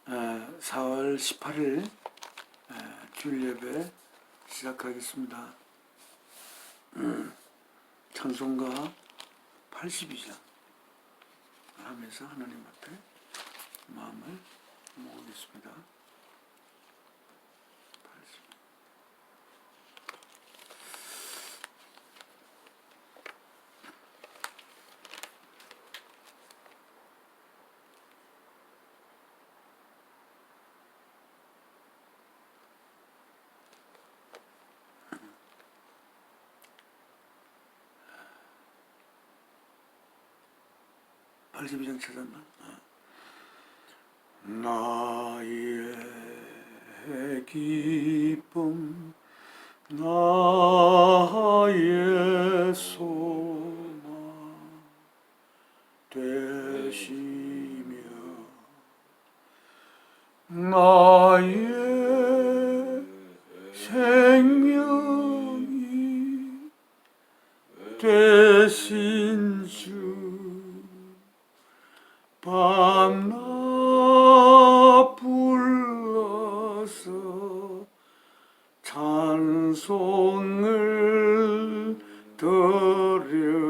4월 18일 주일 예배 시작하겠습니다. 찬송가 82장 하면서 하나님 앞에 마음을 모으겠습니다. 82장 찾았나? 나의 기쁨 나의 소망 되시며 나의 생명이 되신 주 밤낮 불러서 찬송을 드려도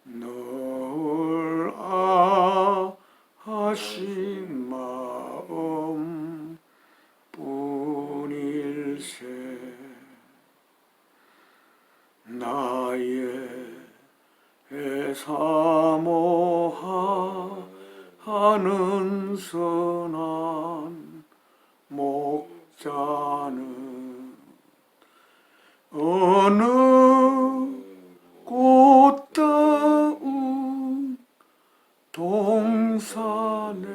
널 아하신 마음 뿐일세. 나의 사모하는 선한 목자는 어느 꽃다운 동산에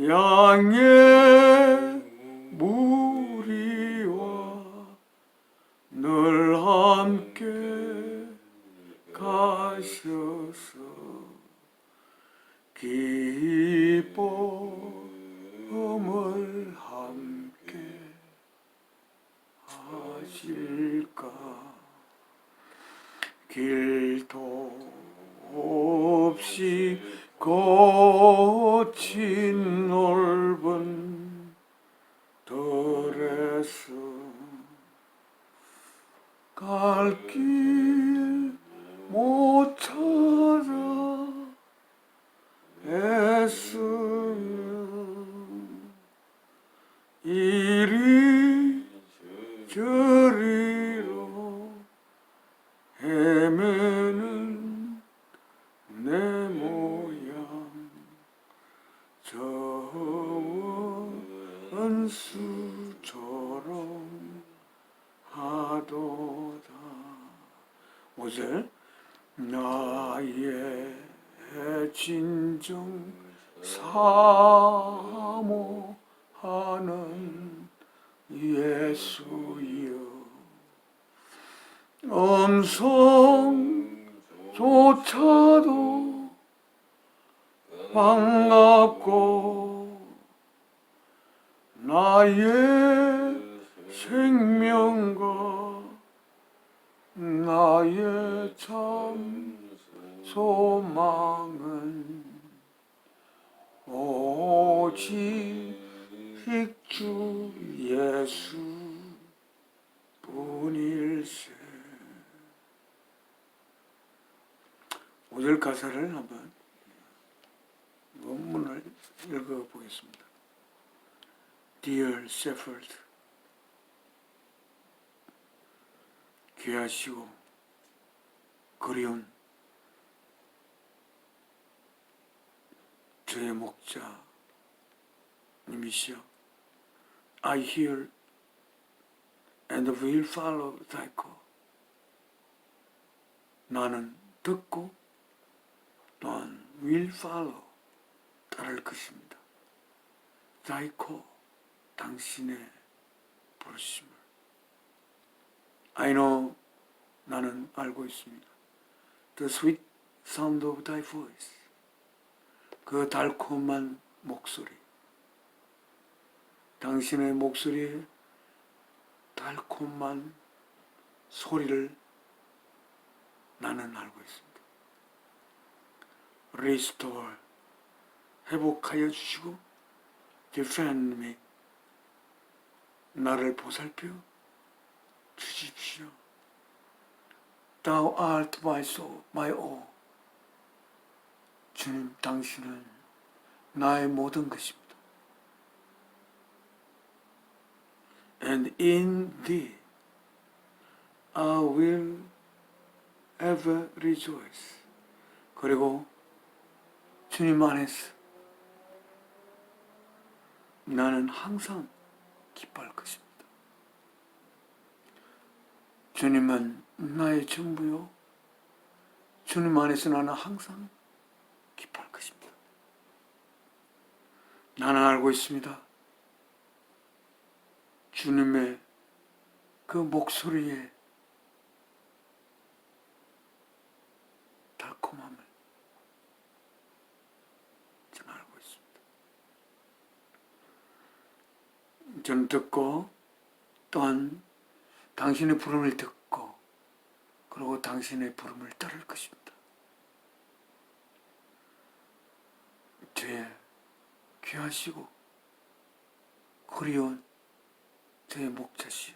양의 무리와 늘 함께 가셔서 기쁨을 함께 하실까. 길도 없이 거친 넓은 들에서 갈 길 못 찾아 애쓰면 이리 저리로 헤매는 내 모양 저 원수처럼 하도다. 5절 나의 진정 사모하는 예수여 음성조차도 반갑고 나의 생명과 나의 참 소망은 오직 주 예수 뿐일세. 5절 가사를 한번 원문을 읽어보겠습니다. Dear Shepherd, 귀하시고 그리운 저의 목자님이시여, I hear and will follow thy call. 나는 듣고 또한 will follow, 따를 것입니다. thy call, 당신의 부르심을. I know, 나는 알고 있습니다. The sweet sound of thy voice, 그 달콤한 목소리, 당신의 목소리에 달콤한 소리를 나는 알고 있습니다. restore, 회복하여 주시고 defend me, 나를 보살펴 주십시오. Thou art my soul, my all. 주님, 당신은 나의 모든 것입니다. And in thee I will ever rejoice. 그리고 주님 안에서 나는 항상 기뻐할 것입니다. 주님은 나의 전부요. 주님 안에서 나는 항상 기뻐할 것입니다. 나는 알고 있습니다. 주님의 그 목소리에 달콤함을 저는 알고 있습니다. 저는 듣고 또한 당신의 부름을 듣고 그리고 당신의 부름을 따를 것입니다. 저의 귀하시고 그리운 저의 목자시여,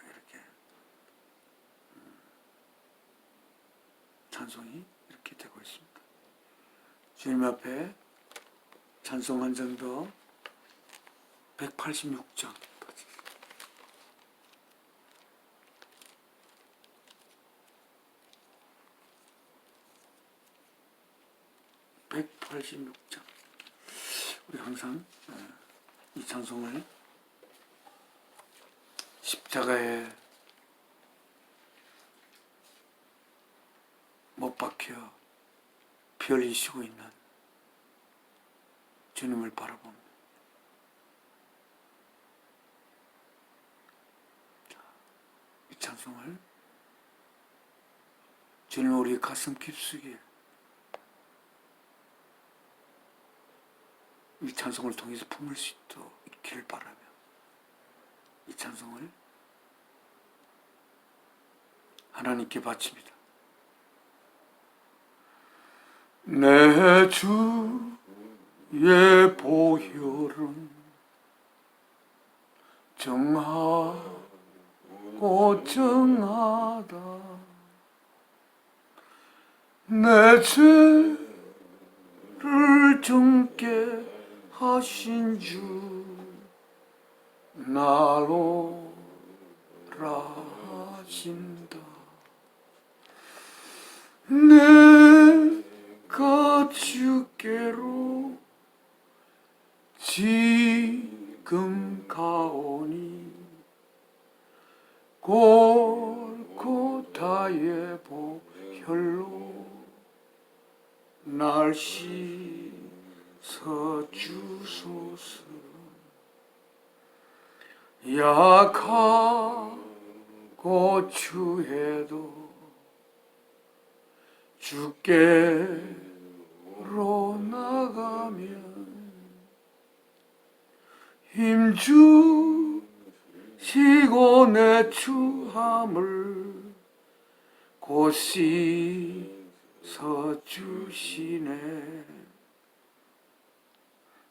이렇게 찬송이 이렇게 되고 있습니다. 주님 앞에 찬송 한 장 더 186장 186장. 우리 항상 이 찬송을 십자가에 못 박혀 피 흘리시고 있는 주님을 바라봅니다. 이 찬송을 주님 우리 가슴 깊숙이 이 찬송을 통해서 품을 수 있기를 바라며 이 찬송을 하나님께 바칩니다. 내 주의 보혈은 정하고 정하다. 내 죄를 정케 하신 주 나로 하신다. 내가 주께로 지금 가오니 골고다의 보혈로 날 씻어주소서. 약하고 추해도 주께로 나가면 힘주시고 내 추함을 곧 씻어주시네.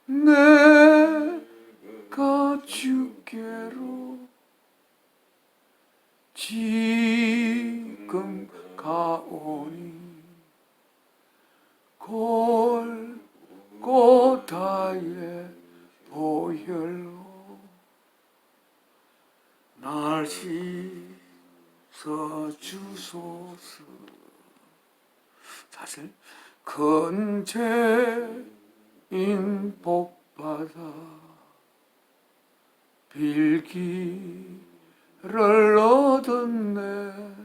내가 주께로 지금 가오니 골고다의 보혈로 날 씻어주소서. 사실 큰 죄인 복받아 빌기를 얻었네.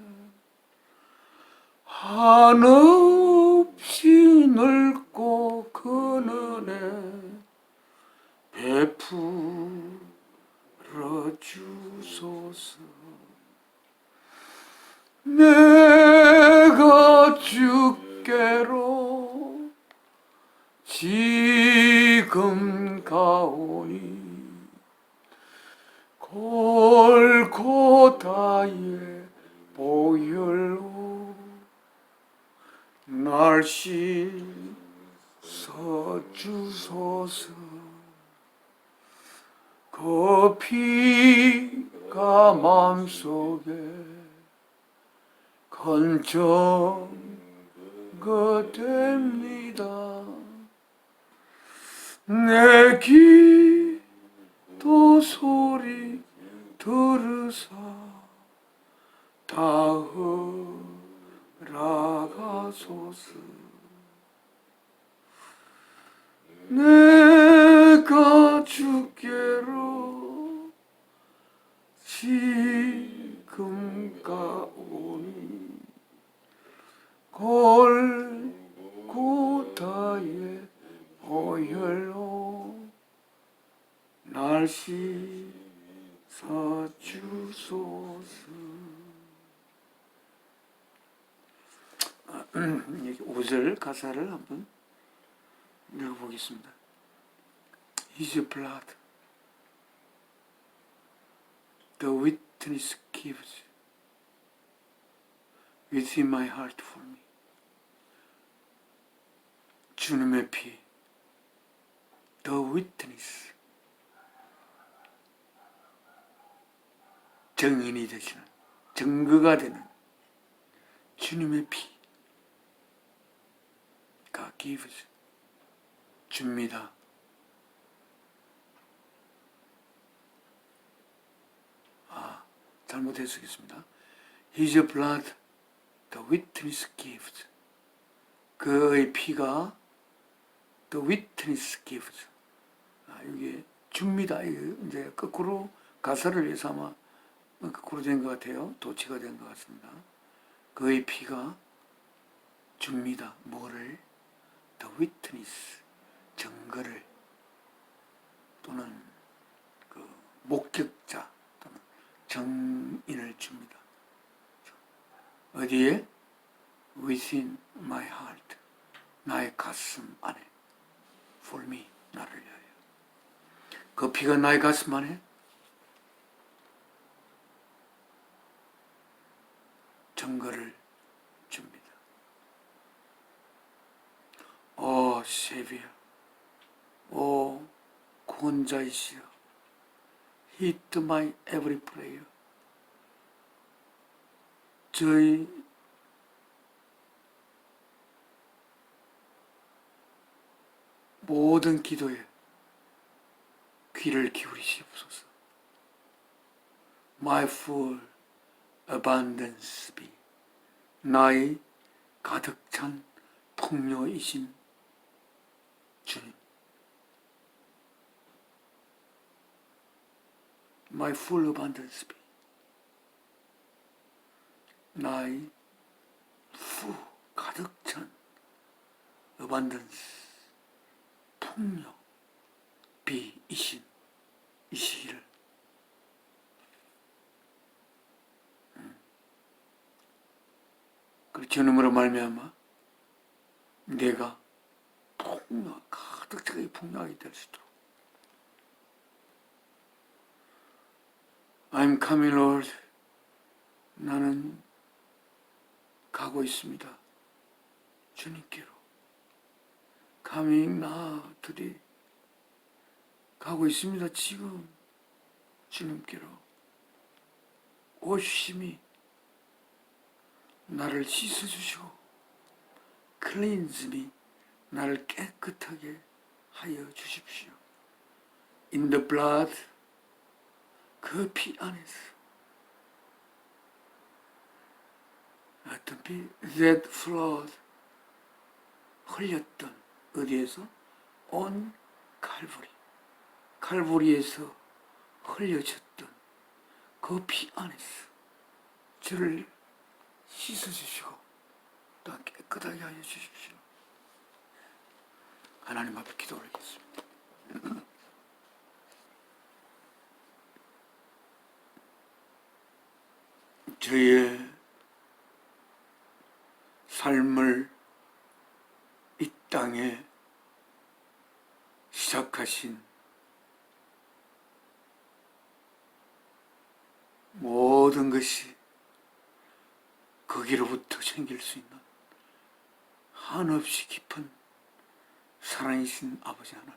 한없이 넓고 큰 은혜 베풀어 주소서. 내가 주께로 지금 가오니 골고다의 보혈로 날 씻어주소서. 그 피가 마음속에 큰 증거 됩니다. 내 기도 소리 들으사 다 허락하소서. 내가 주께로 지금 가오니 골고다의 보혈로 날 씻어주소서. 5절 가사를 한번 읽어보겠습니다. His blood, the witness gives within my heart for me. 주님의 피, the witness, 증인이 되시는, 증거가 되는 주님의 피가 gives, 줍니다. 잘못 해석했습니다. His blood, the witness gives. 그의 피가 the witness gives. 이게 줍니다. 이게 이제 거꾸로 가사를 위해서 아마 거꾸로 된 것 같아요. 도치가 된 것 같습니다. 그의 피가 줍니다. 뭐를? The witness, 증거를, 또는 그 목격자 또는 증인을 줍니다. 어디에? Within my heart, 나의 가슴 안에. For me, 나를 위하여. 그 피가 나의 가슴 안에 증거를 줍니다. 오 세비야, 오 구원자이시여, Heed my every prayer. 저희 모든 기도에 귀를 기울이시옵소서. My full abundance be. 나의 가득 찬 풍요이신 주님. My full abundance be. 나의 가득 찬 abundance, 풍요, 비이신, 이시기를. 그 주님으로 말미암아 내가 가득 차게 풍요하게 될 수 있도록. I'm coming, Lord. 나는 가고 있습니다. 주님께로. Coming now to thee. 가고 있습니다. 지금 주님께로. 오심이 나를 씻어주시고 cleanse me, 나를 깨끗하게 하여 주십시오. In the blood, 그 피 안에서, 어떤 피, that flowed, 흘렸던, 어디에서? On 칼보리, 칼보리에서 흘려졌던 그 피 안에서 저를 씻어주시고 또 깨끗하게 하여 주십시오. 하나님 앞에 기도 올리겠습니다. 저의 삶을 이 땅에 시작하신 모든 것이 거기로부터 생길 수 있는 한없이 깊은 사랑이신 아버지 하나님,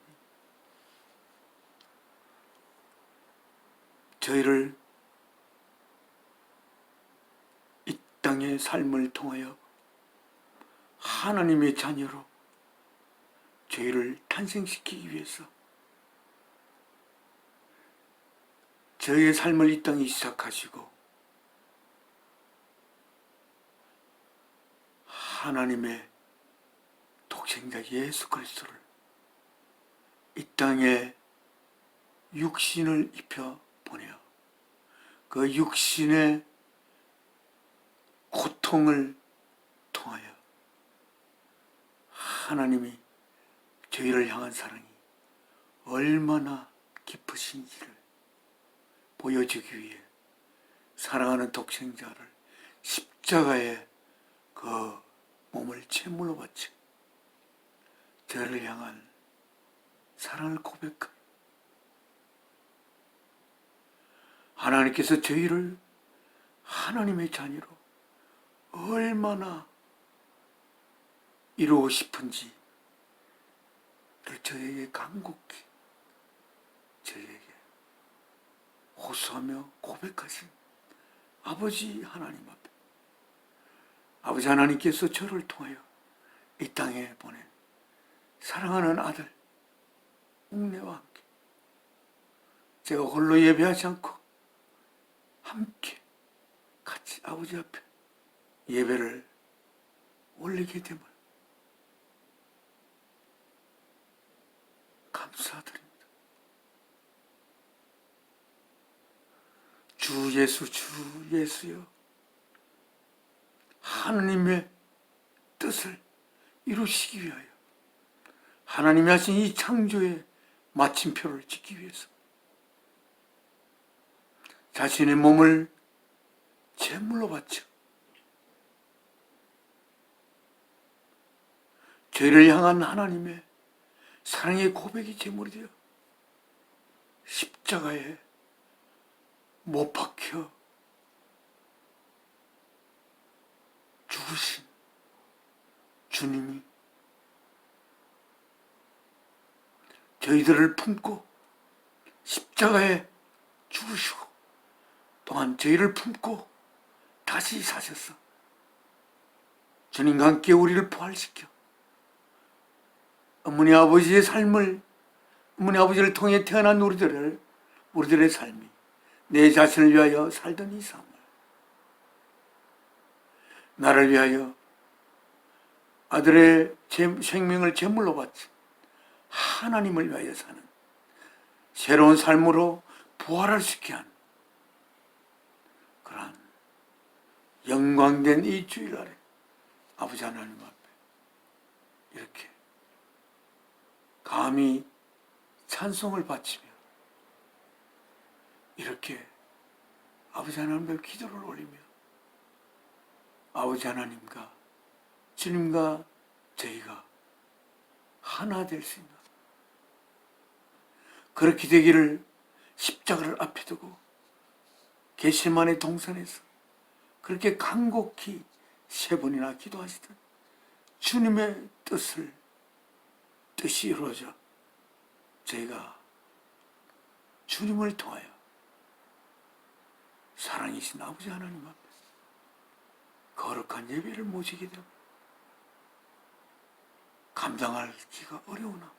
저희를 이 땅의 삶을 통하여 하나님의 자녀로 저희를 탄생시키기 위해서 저희의 삶을 이 땅에 시작하시고 하나님의 독생자 예수 그리스도를 이 땅에 육신을 입혀 보내어 그 육신의 고통을 통하여 하나님이 저희를 향한 사랑이 얼마나 깊으신지를 보여주기 위해 사랑하는 독생자를 십자가에 그 몸을 제물로 바쳐 저를 향한 사랑을 고백한 하나님께서 저희를 하나님의 자녀로 얼마나 이루고 싶은지 저에게 간곡히 저에게 호소하며 고백하신 아버지 하나님 앞에 아버지 하나님께서 저를 통하여 이 땅에 보낸 사랑하는 아들 웅내와 함께 제가 홀로 예배하지 않고 함께 같이 아버지 앞에 예배를 올리게 됨을 감사드립니다. 주 예수, 주 예수여, 하나님의 뜻을 이루시기 위하여 하나님이 하신 이 창조의 마침표를 짓기 위해서 자신의 몸을 제물로 바쳐 죄를 향한 하나님의 사랑의 고백이 제물이 되어 십자가에 못 박혀 죽으신 주님이 저희들을 품고 십자가에 죽으시고 또한 저희를 품고 다시 사셔서 주님과 함께 우리를 부활시켜 어머니 아버지의 삶을 어머니 아버지를 통해 태어난 우리들의 삶이 내 자신을 위하여 살던 이 삶을 나를 위하여 아들의 생명을 제물로 바친 하나님을 위하여 사는 새로운 삶으로 부활할 수 있게 한 그러한 영광된 이 주일 아래 아버지 하나님 앞에 이렇게 감히 찬송을 바치며 이렇게 아버지 하나님 앞에 기도를 올리며 아버지 하나님과 주님과 저희가 하나 될 수 있는 그렇게 되기를 십자가를 앞에 두고 겟세마네 동산에서 그렇게 간곡히 3번이나 기도하시던 주님의 뜻이 이루어져 저희가 주님을 통하여 사랑이신 아버지 하나님 앞에 거룩한 예배를 모시게 되고 감당하기가 어려우나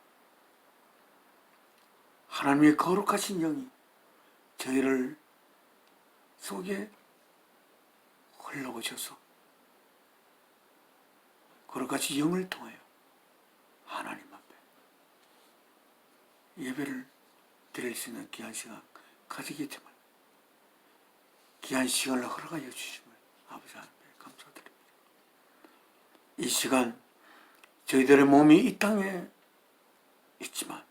하나님의 거룩하신 영이 저희를 속에 흘러오셔서 거룩하신 영을 통하여 하나님 앞에 예배를 드릴 수 있는 귀한 시간 가지게 됨을 귀한 시간을 허락하여 주심을 아버지 하나님 감사드립니다. 이 시간 저희들의 몸이 이 땅에 있지만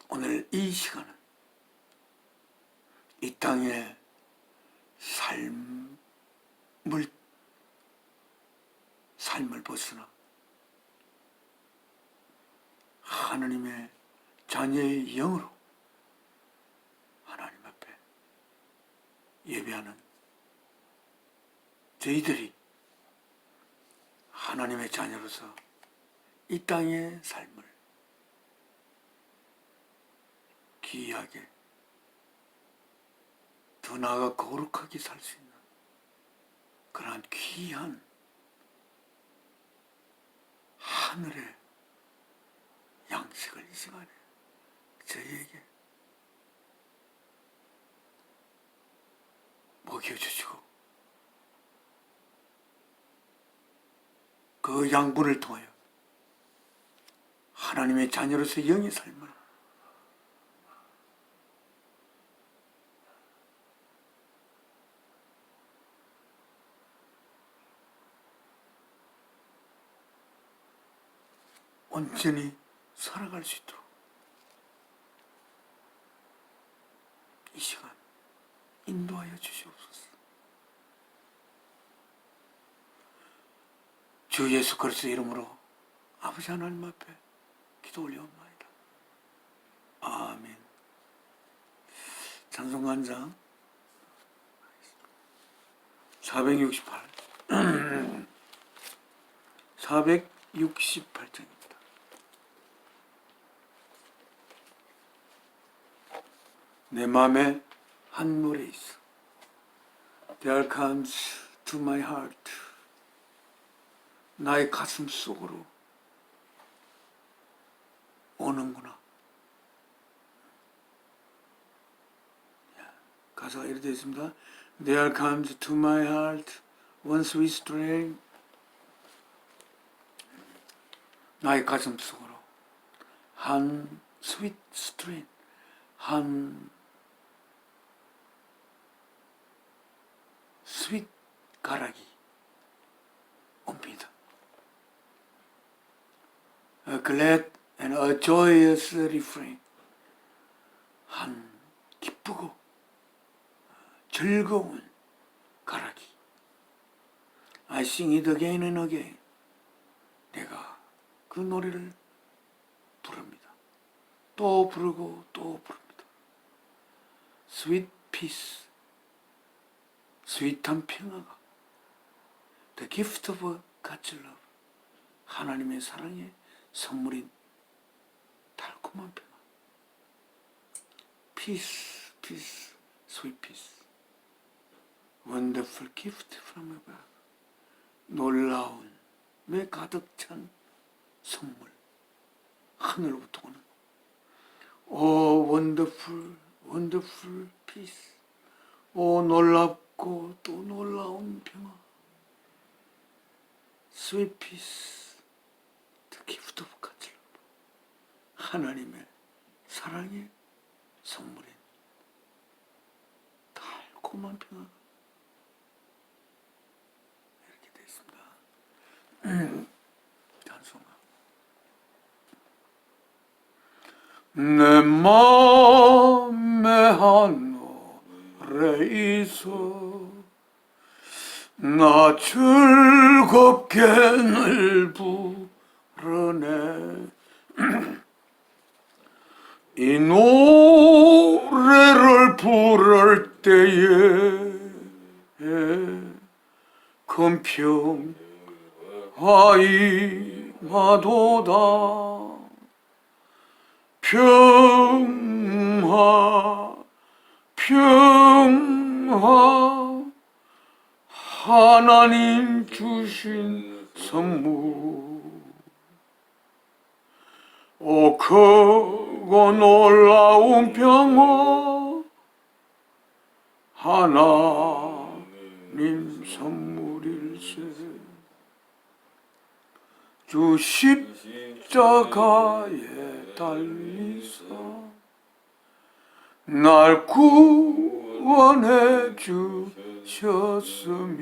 오늘 이 시간은 이 땅의 삶을 벗어나 하나님의 자녀의 영으로 예배하는 저희들이 하나님의 자녀로서 이 땅의 삶을 귀하게 더 나아가 거룩하게 살 수 있는 그러한 귀한 하늘의 양식을 이 시간에 저희에게 먹여주시고 그 양분을 통하여 하나님의 자녀로서 영의 삶을 온전히 살아갈 수 있도록 이 시간 인도하여 주시옵소서. 주 예수 그리스도의 이름으로 아버지 하나님 앞에 기도 올려옵나이다. 아멘. 찬송관장 468 468장입니다. 내 마음에 한 노래 있어. There comes to my heart. 나의 가슴 속으로 오는구나. 가사가 이렇게 되어 있습니다. There comes to my heart one sweet strain. 나의 가슴 속으로 한 sweet strain, 한 스윗 가락이 옵니다. A glad and a joyous refrain. 한 기쁘고 즐거운 가락이. I sing it again and again. 내가 그 노래를 부릅니다. 또 부르고 또 부릅니다. Sweet peace. 스윗한 평화가 The gift of God's love. 하나님의 사랑의 선물인 달콤한 평화. Peace, peace, sweet peace. Wonderful gift from above. 놀라움에 가득 찬 선물. 하늘로부터 오는 Oh, wonderful, wonderful peace. 오, 놀랍고 또 놀라운 평화. Sweet peace, the gift of God's love. 하나님의 사랑의 선물인 달콤한 평화. 이렇게 되어 있습니다. 찬송가. 내 맘에 한 노래 있어 나 즐겁게 늘 부르네. 이 노래를 부를 때에 큰 평화이 마도다. 평화 평화 하나님 주신 선물. 오 크고 놀라운 평화 하나님 선물일세. 주 십자가에 달리사 날 구원해 주셨으며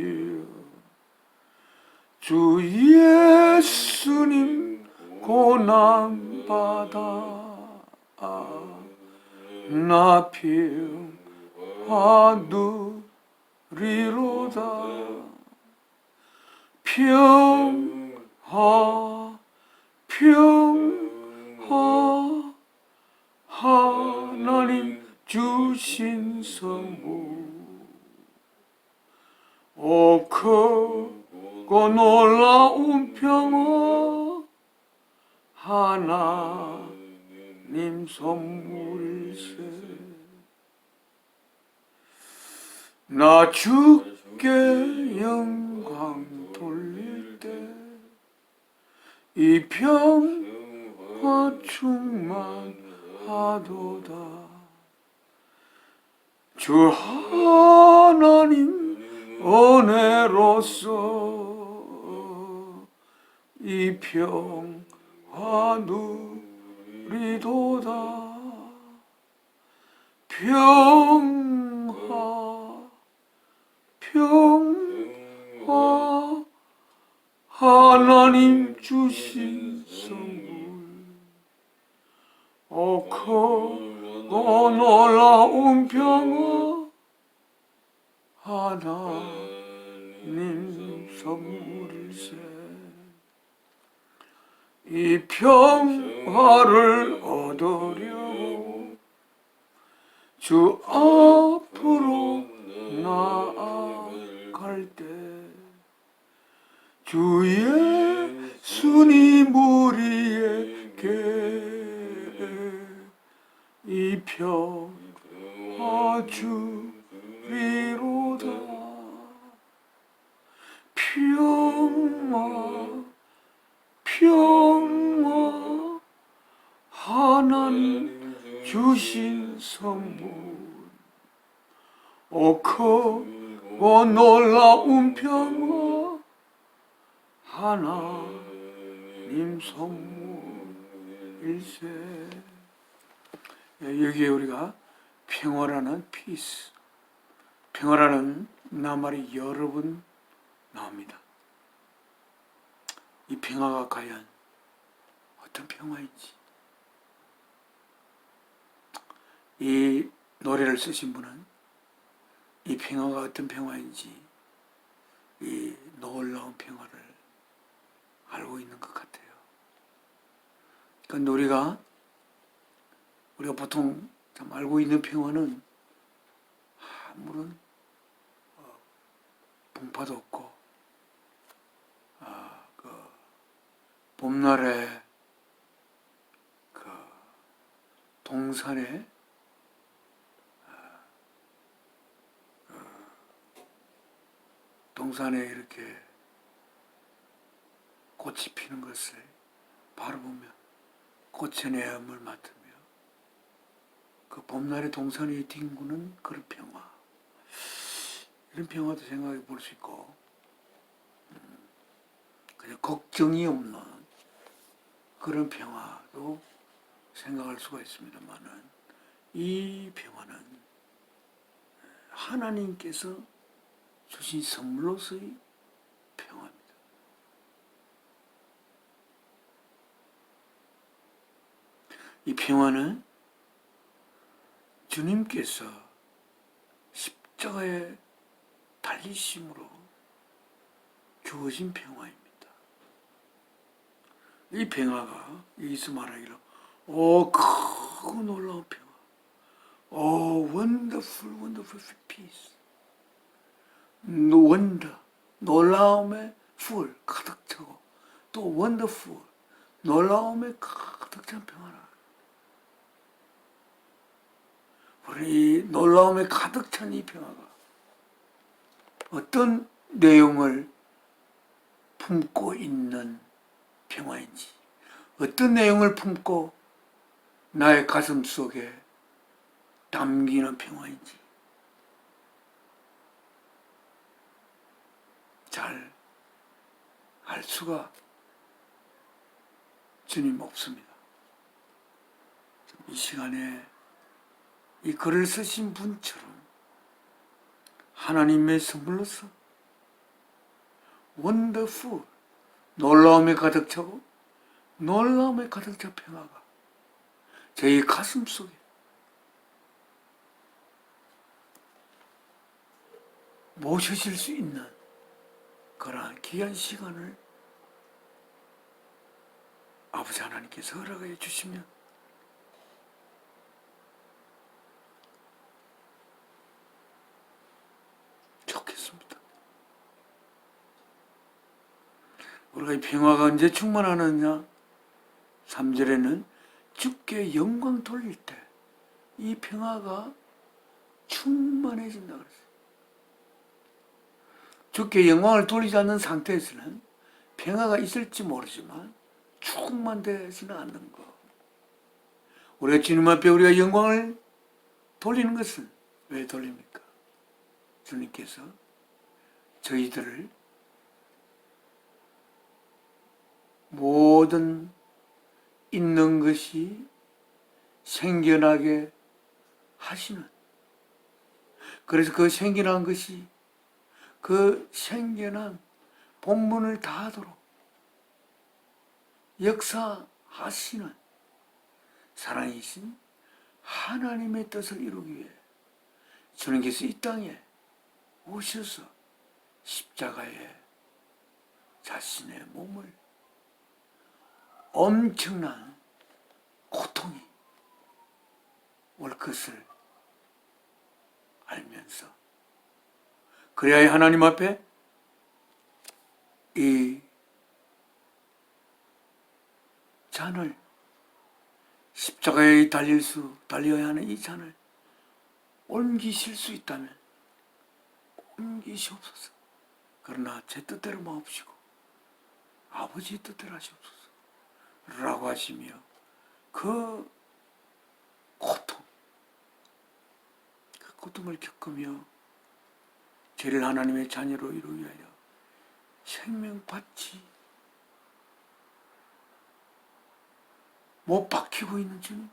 주 예수님 고난받아 나 평화 누리로다. 평화 평화 하나님 주신 선물. 오 크고 놀라운 평화 하나님 선물일세. 나 주께 영광 돌릴 때 이 평화 충만하도다. 주 하나님 은혜로서 이 평화 누리도다. 평화 하나님 주신 선물. 오 크고 놀라운 평화 하나님 선물일세. 이 평화를 얻으려고 주 앞으로 나아갈 때 주 예수님 우리에게 이 평화 주리로다. 평화 하나님 주신 선물. 오 크고 놀라운 평화 하나님 선물일세. 여기에 우리가 평화라는 피스, 평화라는 낱말이 여러 번 나옵니다. 이 평화가 과연 어떤 평화인지, 이 노래를 쓰신 분은 이 평화가 어떤 평화인지, 이 놀라운 평화를 알고 있는 것 같아요. 그러니까 우리가 보통 참 알고 있는 평화는 아무런 풍파도 없고, 봄날에 동산에 이렇게 꽃이 피는 것을 바라보며 꽃의 내음을 맡으며 그 봄날의 동산이 뒹구는 그런 평화, 이런 평화도 생각해 볼 수 있고, 그냥 걱정이 없는 그런 평화도 생각할 수가 있습니다만은, 이 평화는 하나님께서 주신 선물로서의 평화입니다. 이 평화는 주님께서 십자가에 달리심으로 주어진 평화입니다. 이 평화가 여기서 말하기로 오 크고 놀라운 평화, 오 wonderful peace, wonder, 놀라움에 full, 가득 차고, 또 wonderful, 놀라움에 가득 찬 평화라. 우리 놀라움에 가득 찬 이 평화가 어떤 내용을 품고 있는 평화인지, 어떤 내용을 품고 나의 가슴 속에 담기는 평화인지 잘 알 수가 주님 없습니다. 이 시간에 이 글을 쓰신 분처럼 하나님의 선물로서 원더풀, 놀라움에 가득 차고 놀라움에 가득 찬 평화가 저희 가슴 속에 모셔질 수 있는 그러한 귀한 시간을 아버지 하나님께서 허락해 주시면 좋겠습니다. 우리가 이 평화가 언제 충만하느냐? 3절에는 주께 영광 돌릴 때 이 평화가 충만해진다 그랬어요. 주께 영광을 돌리지 않는 상태에서는 평화가 있을지 모르지만 충만되지는 않는 것. 우리가 주님 앞에 우리가 영광을 돌리는 것은 왜 돌립니까? 주님께서 저희들을 모든 있는 것이 생겨나게 하시는, 그래서 그 생겨난 것이 그 생겨난 본문을 다하도록 역사하시는 사랑이신 하나님의 뜻을 이루기 위해 주님께서 이 땅에 오셔서 십자가에 자신의 몸을 엄청난 고통이 올 것을 알면서 그래야 하나님 앞에 이 잔을 십자가에 달려야 하는 이 잔을 옮기실 수 있다면 옮기시옵소서. 그러나 제 뜻대로 마옵시고 아버지의 뜻대로 하시옵소서 라고 하시며 그 고통을 겪으며 죄를 하나님의 자녀로 이루기 위하여 생명받지 못 박히고 있는 주님,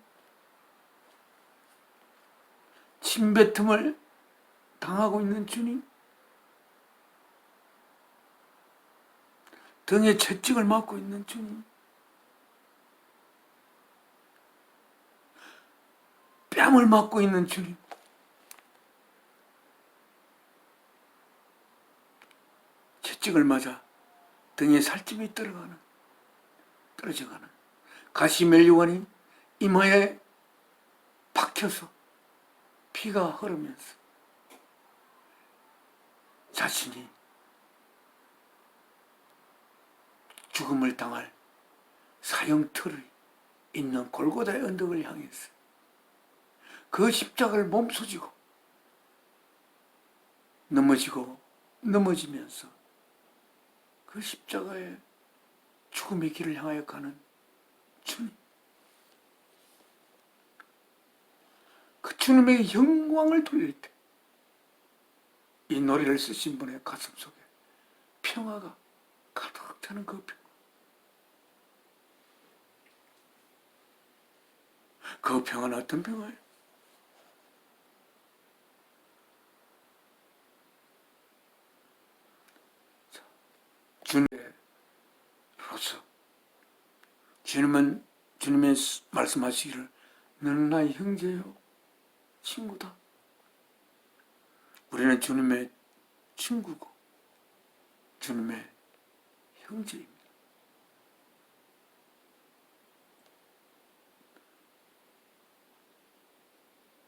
침뱉음을 당하고 있는 주님, 등에 채찍을 맞고 있는 주님, 뺨을 맞고 있는 주님, 채찍을 맞아 등에 살집이 떨어져가는 가시 멜류관이 이마에 박혀서 피가 흐르면서 자신이 죽음을 당할 사형틀이 있는 골고다의 언덕을 향해서 그 십자가를 몸소지고 넘어지면서 그 십자가의 죽음의 길을 향하여 가는 주님, 그 주님에게 영광을 돌릴 때 이 노래를 쓰신 분의 가슴 속에 평화가 가득 차는 그 평화, 그 평화는 어떤 평화예요? 주님으로서 주님의 말씀하시기를 너는 나의 형제요 친구다. 우리는 주님의 친구고 주님의 형제입니다.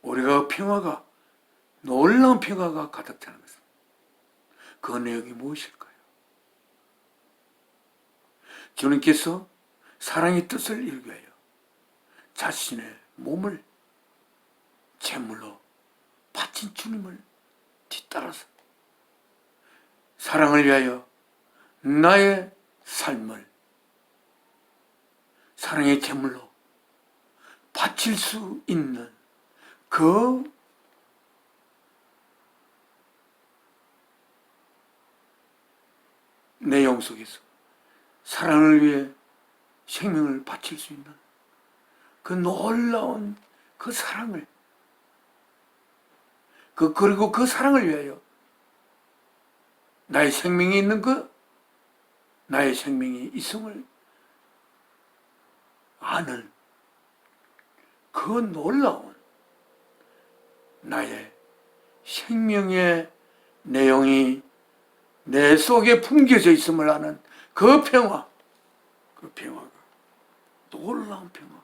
우리가 평화가, 놀라운 평화가 가득 차는 것은 그 내용이 무엇일까요? 주님께서 사랑의 뜻을 이루기 위하여 자신의 몸을 제물로 바친 주님을 뒤따라서 사랑을 위하여 나의 삶을 사랑의 제물로 바칠 수 있는 그 내용 속에서 사랑을 위해 생명을 바칠 수 있는 그 놀라운 그 사랑을, 그리고 그 사랑을 위하여 나의 생명이 있는 나의 생명이 있음을 아는 그 놀라운 나의 생명의 내용이 내 속에 품겨져 있음을 아는 그 평화가 놀라운 평화.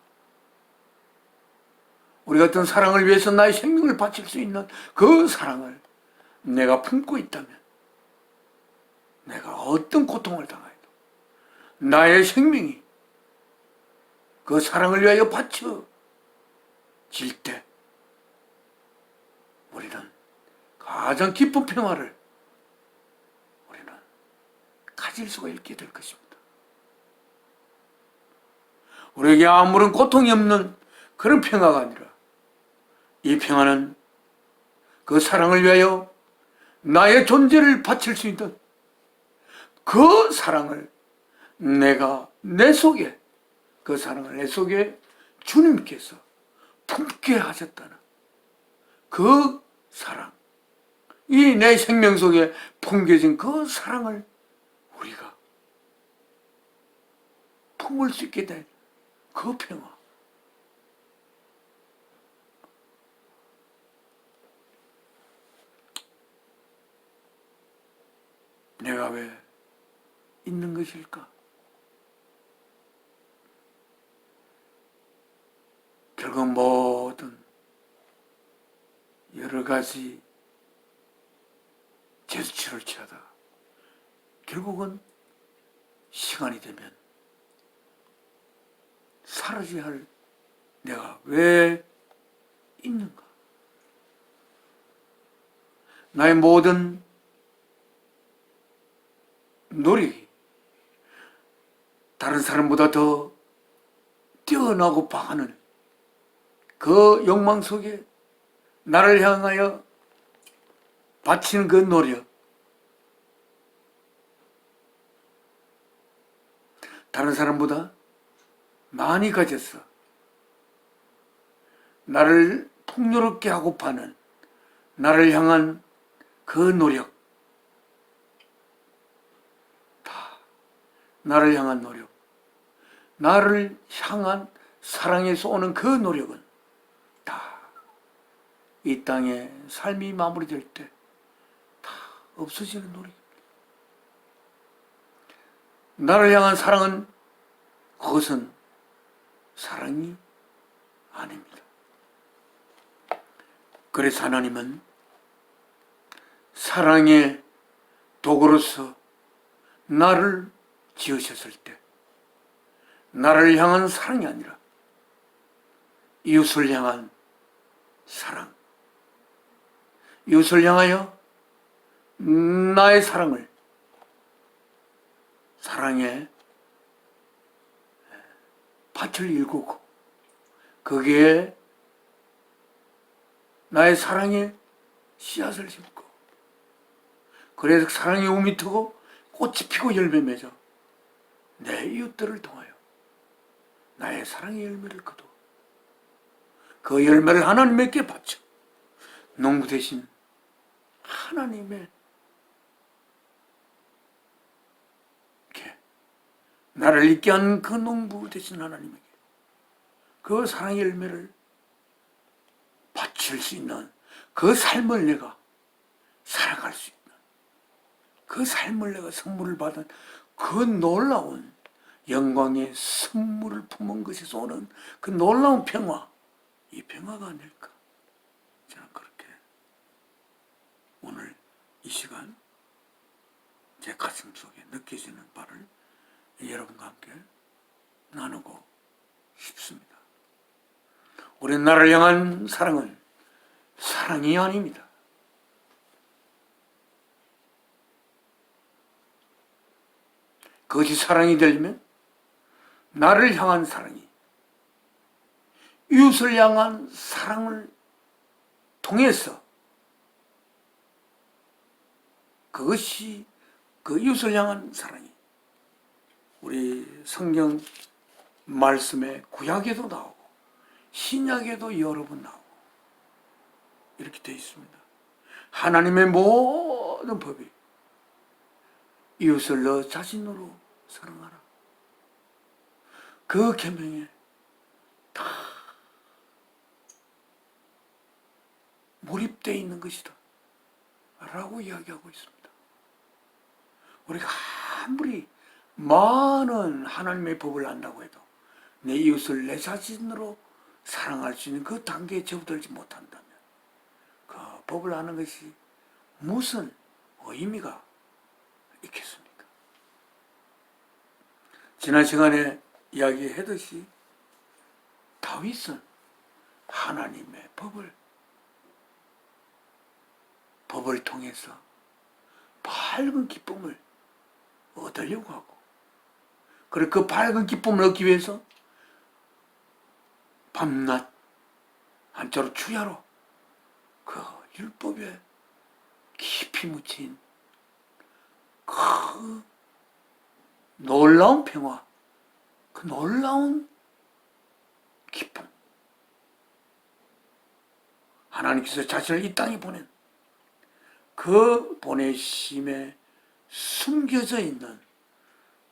우리 같은 사랑을 위해서 나의 생명을 바칠 수 있는 그 사랑을 내가 품고 있다면 내가 어떤 고통을 당해도 나의 생명이 그 사랑을 위하여 바쳐질 때 우리는 가장 깊은 평화를 우리는 가질 수가 있게 될 것입니다. 우리에게 아무런 고통이 없는 그런 평화가 아니라 이 평화는 그 사랑을 위하여 나의 존재를 바칠 수 있는 그 사랑을 내 속에 그 사랑을 내 속에 주님께서 품게 하셨다는 그 사랑, 이 내 생명 속에 품겨진 그 사랑을 우리가 품을 수 있게 된 그 평화. 내가 왜 있는 것일까? 결국 모든 여러 가지 제스처를 취하다 결국은 시간이 되면 사라져야 할 내가 왜 있는가? 나의 모든 노력이 다른 사람보다 더 뛰어나고 바하는 그 욕망 속에 나를 향하여 바치는 그 노력, 다른 사람보다 많이 가졌어. 나를 풍요롭게 하고 파는 나를 향한 그 노력, 다 나를 향한 노력, 나를 향한 사랑에서 오는 그 노력은 다 이 땅에 삶이 마무리될 때 다 없어지는 노력입니다. 나를 향한 사랑은 그것은 사랑이 아닙니다. 그래서 하나님은 사랑의 도구로서 나를 지으셨을 때 나를 향한 사랑이 아니라 이웃을 향한 사랑, 이웃을 향하여 나의 사랑을 사랑의 밭을 일구고 거기에 나의 사랑의 씨앗을 심고 그래서 사랑의 우미 트고 꽃이 피고 열매 맺어 내 이웃들을 통하여 나의 사랑의 열매를 거두어 그 열매를 하나님께 바쳐 농부 대신 하나님의 나를 있게 한 그 농부 되신 하나님에게 그 사랑의 열매를 바칠 수 있는 그 삶을 내가 살아갈 수 있는 그 삶을 내가 선물을 받은 그 놀라운 영광의 선물을 품은 것에서 오는 그 놀라운 평화, 이 평화가 아닐까? 저는 그렇게 오늘 이 시간 제 가슴 속에 느껴지는 바를 여러분과 함께 나누고 싶습니다. 우리 나라를 향한 사랑은 사랑이 아닙니다. 그것이 사랑이 되려면 나를 향한 사랑이 이웃을 향한 사랑을 통해서 그것이 그 이웃을 향한 사랑이 우리 성경 말씀에 구약에도 나오고 신약에도 여러 번 나오고 이렇게 되어 있습니다. 하나님의 모든 법이 이웃을 너 자신으로 사랑하라. 그 계명에 다 몰입되어 있는 것이다 라고 이야기하고 있습니다. 우리가 아무리 많은 하나님의 법을 안다고 해도 내 이웃을 내 자신으로 사랑할 수 있는 그 단계에 접어들지 못한다면 그 법을 아는 것이 무슨 의미가 있겠습니까? 지난 시간에 이야기했듯이 다윗은 하나님의 법을 통해서 밝은 기쁨을 얻으려고 하고, 그리고 그 밝은 기쁨을 얻기 위해서 밤낮 한자로 주야로 그 율법에 깊이 묻힌 그 놀라운 평화, 그 놀라운 기쁨, 하나님께서 자신을 이 땅에 보낸 그 보내심에 숨겨져 있는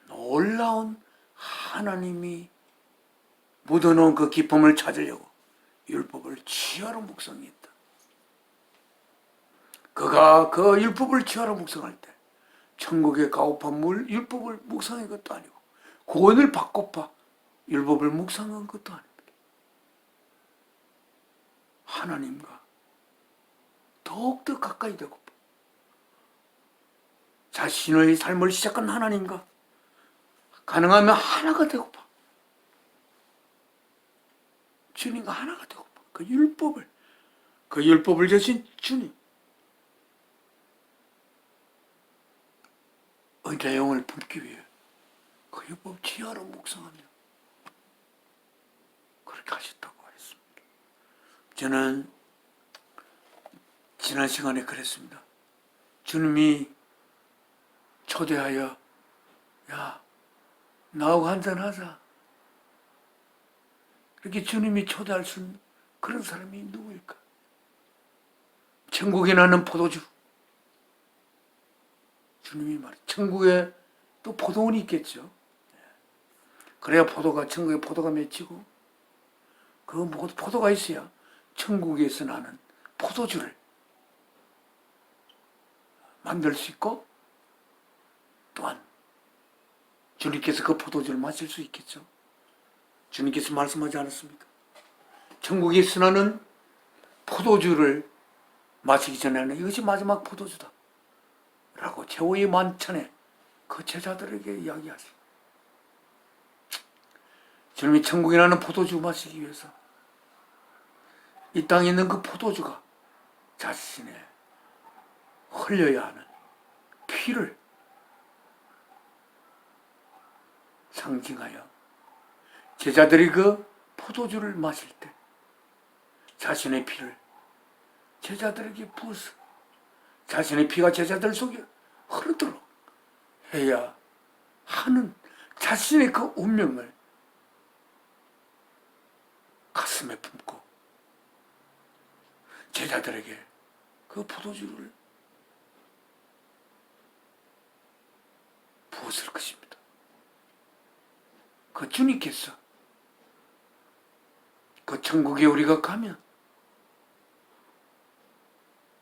놀라운 하나님이 묻어놓은 그 기쁨을 찾으려고 율법을 지하로 묵상했다. 그가 그 율법을 지하로 묵상할 때 천국의 가옵한 율법을 묵상한 것도 아니고 구원을 받고파 율법을 묵상한 것도 아닙니다. 하나님과 더욱더 가까이 되고파 자신의 삶을 시작한 하나님과 가능하면 하나가 되고파 주님과 하나가 되고파 그 율법을 주신 주님 의 영을 품기 위해 그 율법 지하로 묵상하며 그렇게 하셨다고 했습니다. 저는 지난 시간에 그랬습니다. 주님이 초대하여 야 나하고 한잔하자, 이렇게 주님이 초대할 수 있는 그런 사람이 누구일까? 천국에 나는 포도주, 주님이 말해 천국에 또 포도원이 있겠죠. 그래야 천국에 포도가 맺히고 그 포도가 있어야 천국에서 나는 포도주를 만들 수 있고 또한 주님께서 그 포도주를 마실 수 있겠죠. 주님께서 말씀하지 않았습니까? 천국에서 나는 포도주를 마시기 전에는 이것이 마지막 포도주다 라고 최후의 만찬에 그 제자들에게 이야기하시고, 주님이 천국에 나는 포도주 마시기 위해서 이 땅에 있는 그 포도주가 자신의 흘려야 하는 피를 상징하여 제자들이 그 포도주를 마실 때 자신의 피를 제자들에게 부어서 자신의 피가 제자들 속에 흐르도록 해야 하는 자신의 그 운명을 가슴에 품고 제자들에게 그 포도주를 부었을 것입니다. 그 주님께서 그 천국에 우리가 가면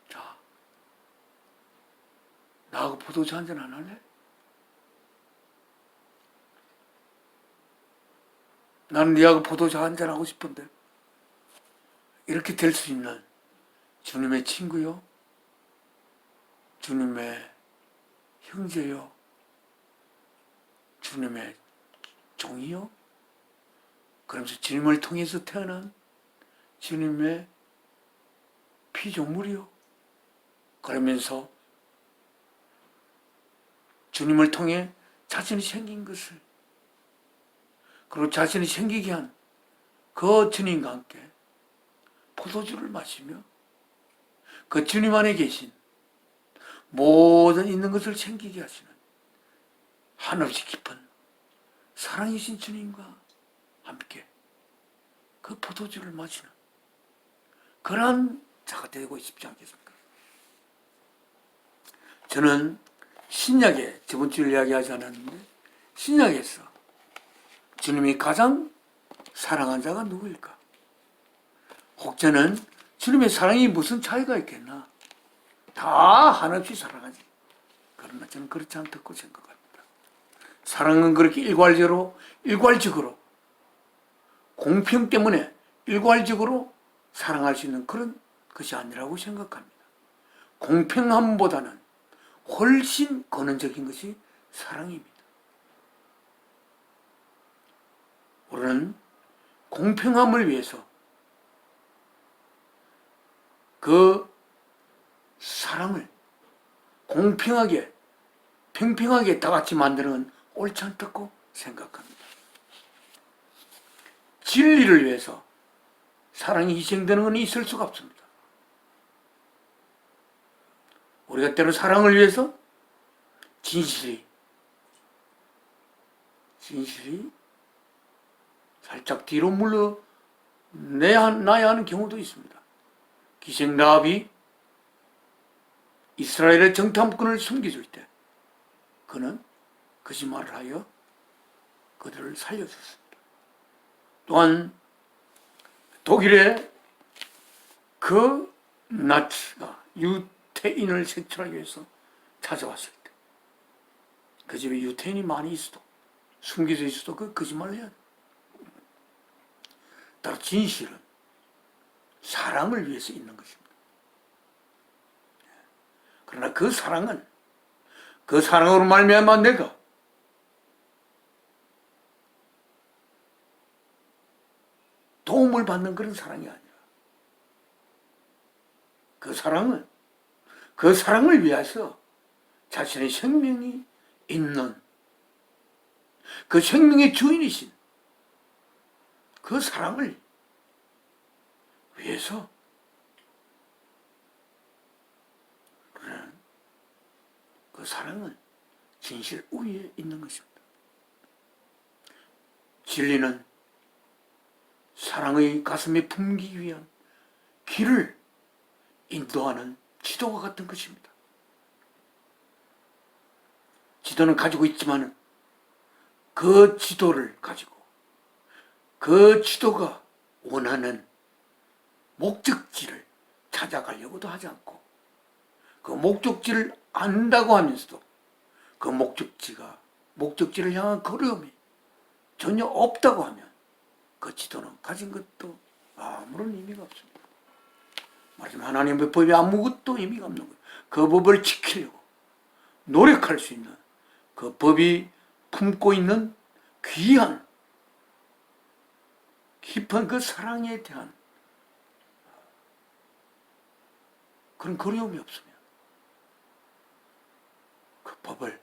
자, 나하고 포도주 한잔 안 할래? 나는 네하고 포도주 한잔 하고 싶은데, 이렇게 될 수 있는 주님의 친구요, 주님의 형제요, 주님의 종이요, 그러면서 주님을 통해서 태어난 주님의 피조물이요, 그러면서 주님을 통해 자신이 생긴 것을, 그리고 자신이 생기게 한 그 주님과 함께 포도주를 마시며 그 주님 안에 계신 모든 있는 것을 생기게 하시는 한없이 깊은 사랑이신 주님과 함께 그 포도주를 마시는 그러한 자가 되고 싶지 않겠습니까? 저는 신약에, 저번 주에 이야기하지 않았는데, 신약에서 주님이 가장 사랑한 자가 누구일까? 혹자는 주님의 사랑이 무슨 차이가 있겠나? 다 한없이 사랑하지. 그러나 저는 그렇지 않다고 생각합니다. 사랑은 그렇게 일괄적으로 공평 때문에 일괄적으로 사랑할 수 있는 그런 것이 아니라고 생각합니다. 공평함보다는 훨씬 근원적인 것이 사랑입니다. 우리는 공평함을 위해서 그 사랑을 공평하게 평평하게 다 같이 만드는 건 옳지 않다고 생각합니다. 진리를 위해서 사랑이 희생되는 건 있을 수가 없습니다. 우리가 때로 사랑을 위해서 진실이 살짝 뒤로 물러나야 하는 경우도 있습니다. 기생 라합이 이스라엘의 정탐꾼을 숨겨줄 때 그는 거짓말을 하여 그들을 살려줬습니다. 또한 독일의 그 나치가 유태인을 색출하기 위해서 찾아왔을 때 그 집에 유태인이 많이 있어도 숨겨져 있어도 그 거짓말을 해야 돼. 따로 진실은 사랑을 위해서 있는 것입니다. 그러나 그 사랑은 그 사랑으로 말미암아 내가 도움을 받는 그런 사랑이 아니라 그 사랑을 위해서 자신의 생명이 있는 그 생명의 주인이신 그 사랑을 위해서 그 사랑은 진실 위에 있는 것입니다. 진리는 사랑의 가슴에 품기 위한 길을 인도하는 지도와 같은 것입니다. 지도는 가지고 있지만 그 지도를 가지고 그 지도가 원하는 목적지를 찾아가려고도 하지 않고 그 목적지를 안다고 하면서도 그 목적지를 향한 걸음이 전혀 없다고 하면 그 지도는 가진 것도 아무런 의미가 없습니다. 말하자면 하나님의 법이 아무것도 의미가 없는 거예요. 그 법을 지키려고 노력할 수 있는 그 법이 품고 있는 귀한 깊은 그 사랑에 대한 그런 그리움이 없으면 그 법을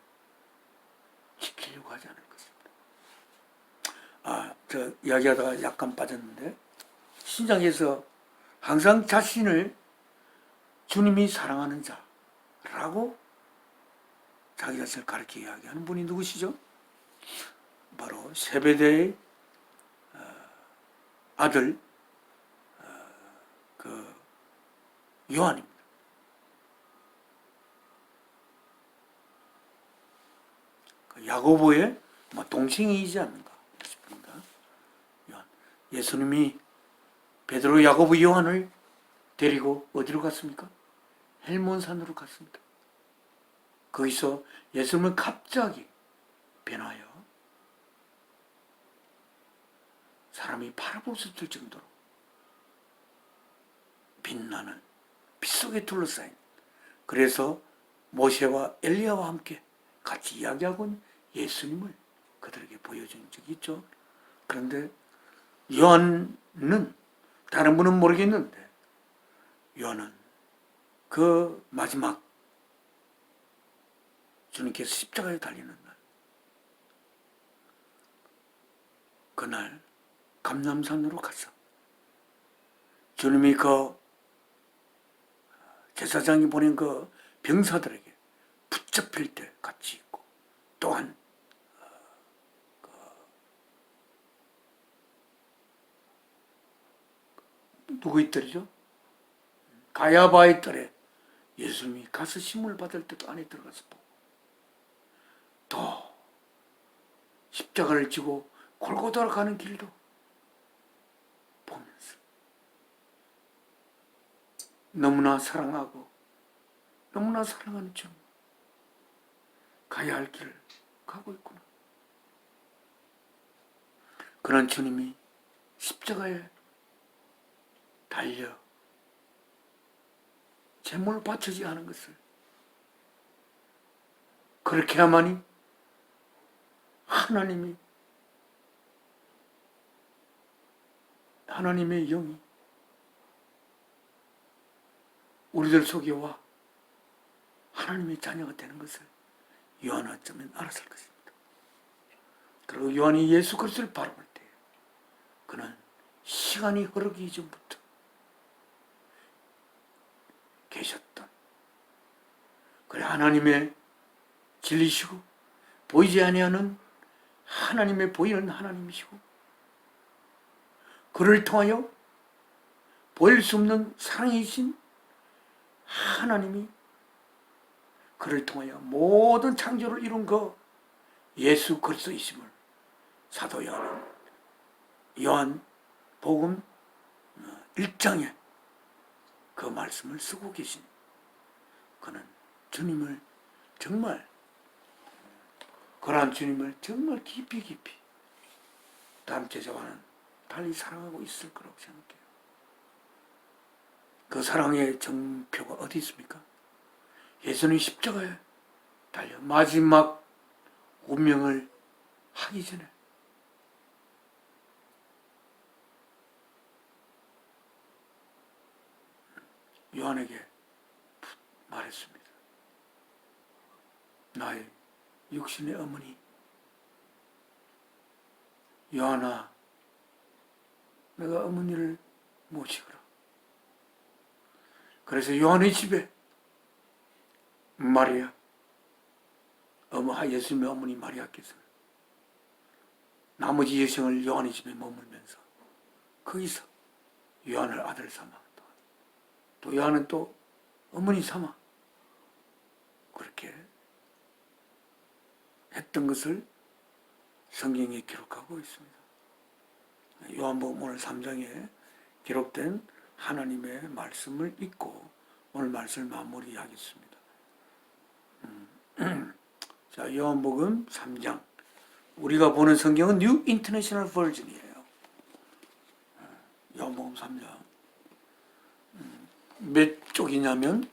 지키려고 하지 않을 것입니다. 저 이야기하다가 약간 빠졌는데 신장에서 항상 자신을 주님이 사랑하는 자라고 자기 자신을 가르쳐 이야기하는 분이 누구시죠? 바로 세베대의 아들 그 요한입니다. 그 야고보의 동생이지 않는가 싶습니다. 요한. 예수님이 베드로, 야고보, 요한을 데리고 어디로 갔습니까? 헬몬산으로 갔습니다. 거기서 예수님은 갑자기 변하여 사람이 팔아벗을 정도로 빛나는 빛 속에 둘러싸인, 그래서 모세와 엘리야와 함께 같이 이야기하고 있는 예수님을 그들에게 보여준 적이 있죠. 그런데 요한은 다른 분은 모르겠는데 요한은 그 마지막 주님께서 십자가에 달리는 날, 그날 감람산으로 가서 주님이 그 제사장이 보낸 그 병사들에게 붙잡힐 때 같이 있고, 또한 누구의 딸이죠? 가야바의 딸에 예수님이 가서 심을 받을 때도 안에 들어가서 보고, 또 십자가를 지고 골고다로 가는 길도 보면서 너무나 사랑하고 너무나 사랑하는 주님, 가야 할 길을 가고 있구나. 그런 주님이 십자가에 달려 제물을 바쳐지 하는 것을, 그렇게 해야만이 하나님이 하나님의 영이 우리들 속에 와 하나님의 자녀가 되는 것을 요한은 어쩌면 알았을 것입니다. 그리고 요한이 예수 그리스도를 바라볼 때 그는 시간이 흐르기 전부터 계셨던, 그래 하나님의 진리시고 보이지 아니하는 하나님의 보이는 하나님이시고, 그를 통하여 보일 수 없는 사랑이신 하나님이 그를 통하여 모든 창조를 이룬 그 예수 그리스도이심을 사도 요한 복음 1장에 그 말씀을 쓰고 계신, 그는 주님을 정말, 그러한 주님을 정말 깊이 다음 제자와는 달리 사랑하고 있을 거라고 생각해요. 그 사랑의 정표가 어디 있습니까? 예수님 십자가에 달려 마지막 운명을 하기 전에 요한에게 말했습니다. 나의 육신의 어머니 요한아, 내가 어머니를 모시거라. 그래서 요한의 집에 마리아, 예수님의 어머니 마리아께서 나머지 여생을 요한의 집에 머물면서 거기서 요한을 아들 삼아, 또 요한은 또 어머니 삼아 그렇게 했던 것을 성경에 기록하고 있습니다. 요한복음 오늘 3장에 기록된 하나님의 말씀을 읽고 오늘 말씀을 마무리하겠습니다. 자, 요한복음 3장. 우리가 보는 성경은 뉴 인터내셔널 버전이에요. 요한복음 3장. 몇 쪽이냐면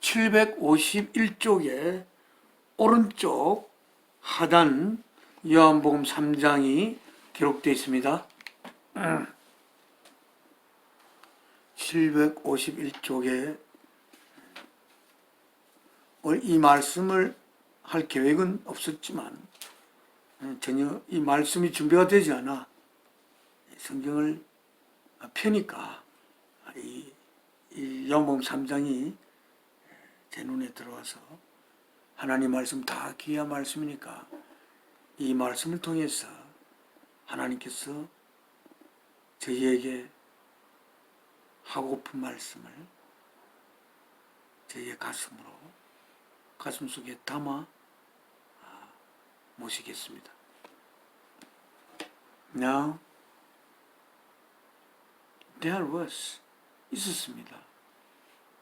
751쪽에 오른쪽 하단 요한복음 3장이 기록되어 있습니다. 751쪽에 이 말씀을 할 계획은 없었지만 전혀 이 말씀이 준비가 되지 않아 성경을 펴니까 이 요한복음 3장이 제 눈에 들어와서, 하나님 말씀 다 귀한 말씀이니까 이 말씀을 통해서 하나님께서 저희에게 하고픈 말씀을 저희의 가슴 속에 담아 모시겠습니다. Now, there was, 있었습니다.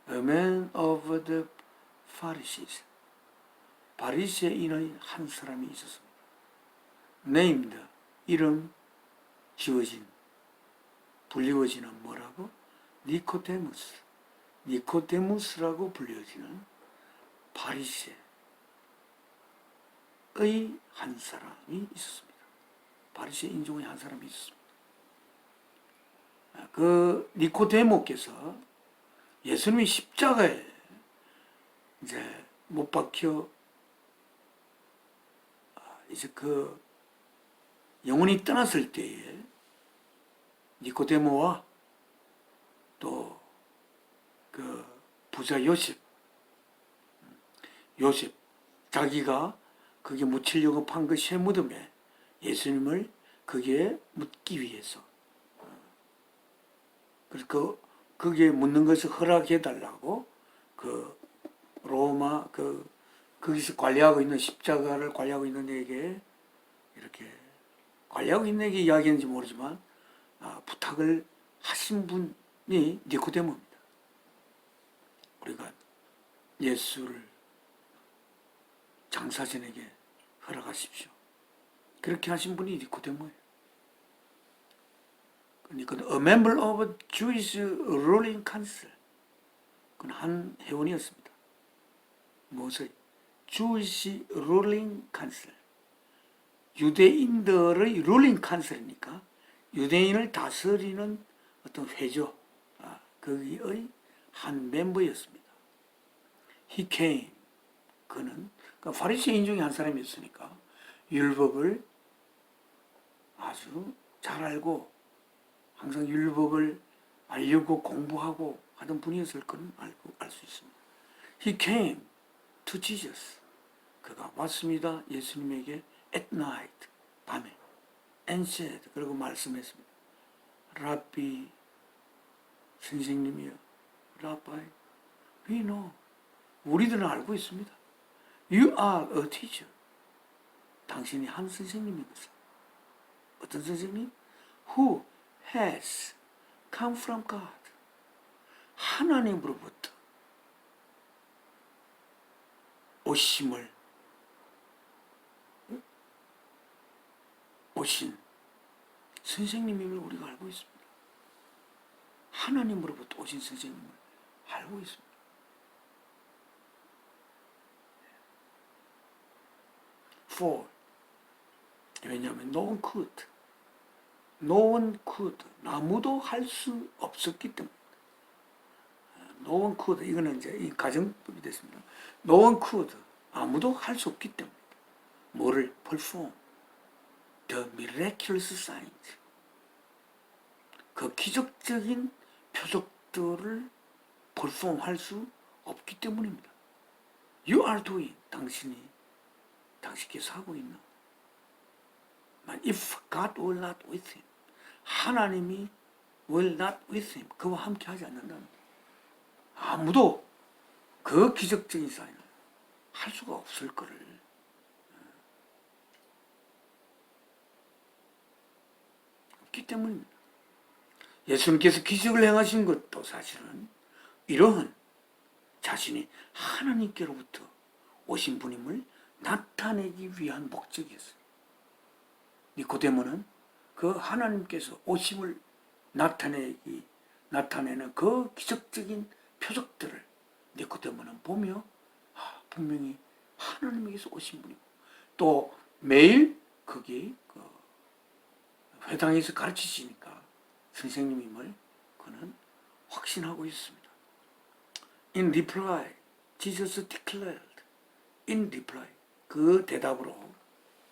A man of the Pharisees, 바리새인의 한 사람이 있었습니다. Named, 이름 지어진, 불리워지는 뭐라고? 니코데무스. 니코데무스라고 불려지는 바리새의 한 사람이 있었습니다. 바리새 인종의 한 사람이 있었습니다. 그 니코데모께서 예수님이 십자가에 이제 못 박혀 이제 그 영혼이 떠났을 때에 니코데모와 또 그 부자 요셉 자기가 거기에 묻히려고 판 그 쇠무덤에 예수님을 거기에 묻기 위해서, 그래서 거기에 묻는 것을 허락해 달라고 그 로마 거기서 관리하고 있는, 십자가를 관리하고 있는 에게 이렇게 관리하고 있는 에게 이야기했는지 모르지만 부탁을 하신 분이 니코데모입니다. 우리가 예수를 장사진에게 허락하십시오. 그렇게 하신 분이 니코데모예요. A member of Jewish ruling council. 그건 한 회원이었습니다. 무엇의? Jewish ruling council. 유대인들의 ruling council이니까 유대인을 다스리는 어떤 회조, 거기의 한 멤버였습니다. He came. 그는 그러니까 바리새인 중에 한 사람이었으니까 율법을 아주 잘 알고 항상 율법을 알려고 공부하고 하던 분이었을 거는 알 수 있습니다. He came to Jesus. 그가 왔습니다. 예수님에게 at night, 밤에. And said, 그리고 말씀했습니다. 라비, 선생님이여, 라바이, we know. 우리들은 알고 있습니다. You are a teacher. 당신이 한 선생님인 것을. 어떤 선생님? Who has come from God. 하나님으로부터 오신 선생님임을 우리가 알고 있습니다. 하나님으로부터 오신 선생님을 알고 있습니다. For 왜냐하면 no one could 아무도 할 수 없었기 때문에 no one could 이거는 이제 이 가정법이 됐습니다. no one could 아무도 할 수 없기 때문에 뭐를 perform the miraculous signs 그 기적적인 표적들을 perform 할 수 없기 때문입니다. You are doing 당신께서 하고 있나? If God will not with him 하나님이 will not with him 그와 함께 하지 않는다는 아무도 그 기적적인 사인을 할 수가 없을 거를 없기 때문입니다. 예수님께서 기적을 행하신 것도 사실은 이러한 자신이 하나님께로부터 오신 분임을 나타내기 위한 목적이었어요. 니코데모는 그 하나님께서 오심을 나타내는 그 기적적인 표적들을 니코데모는 보며 분명히 하나님에게서 오신 분이고 또 매일 거기 회당에서 가르치시니까 선생님임을 그는 확신하고 있습니다. In reply, Jesus declared. In reply, 그 대답으로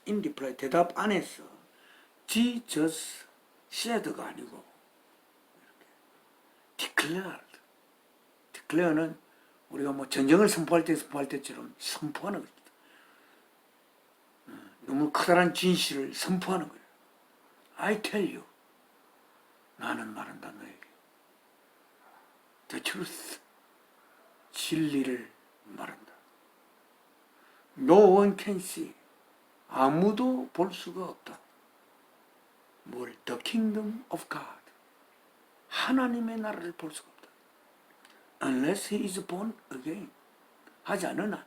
in reply, 대답 안에서 Jesus said가 아니고 declared. declare는 우리가 뭐 전쟁을 선포할 때처럼 선포하는 겁니다. 너무 커다란 진실을 선포하는 거예요. I tell you. 나는 말한다 너에게. The truth. 진리를 말한다. No one can see. 아무도 볼 수가 없다. 뭘? The kingdom of God. 하나님의 나라를 볼 수가 없다. Unless he is born again. 하지 않은 한.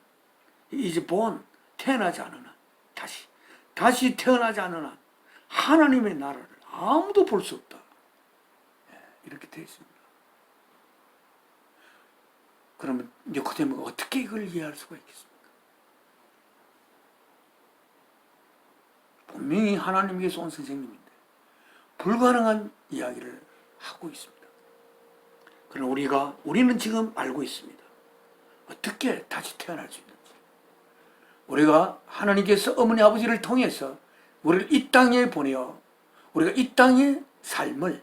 He is born. 태어나지 않은 한. 다시 태어나지 않은 한. 하나님의 나라를 아무도 볼 수 없다. 이렇게 되어 있습니다. 그러면 니코데모가 어떻게 이걸 이해할 수가 있겠습니까? 분명히 하나님께서 온 선생님인데 불가능한 이야기를 하고 있습니다. 그러나 우리는 지금 알고 있습니다. 어떻게 다시 태어날 수 있는지. 우리가 하나님께서 어머니 아버지를 통해서 우리를 이 땅에 보내어 우리가 이 땅의 삶을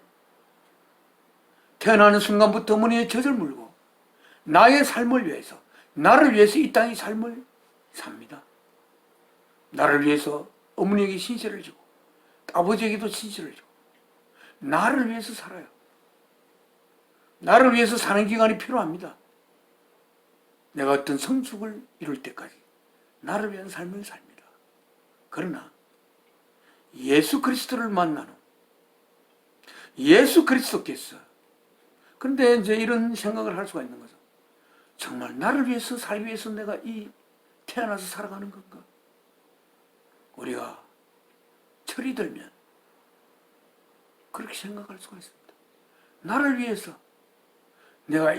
태어나는 순간부터 어머니의 젖을 물고 나의 삶을 위해서 나를 위해서 이 땅의 삶을 삽니다. 나를 위해서 어머니에게 신세를 지고 아버지에게도 신세를 지고 나를 위해서 살아요. 나를 위해서 사는 기간이 필요합니다. 내가 어떤 성숙을 이룰 때까지 나를 위한 삶을 삽니다. 그러나 예수 그리스도를 만난 후 예수 그리스도께서 그런데 이제 이런 생각을 할 수가 있는 거죠. 정말 나를 위해서 살기 위해서 내가 태어나서 살아가는 건가? 우리가 철이 들면 그렇게 생각할 수가 있습니다. 나를 위해서 내가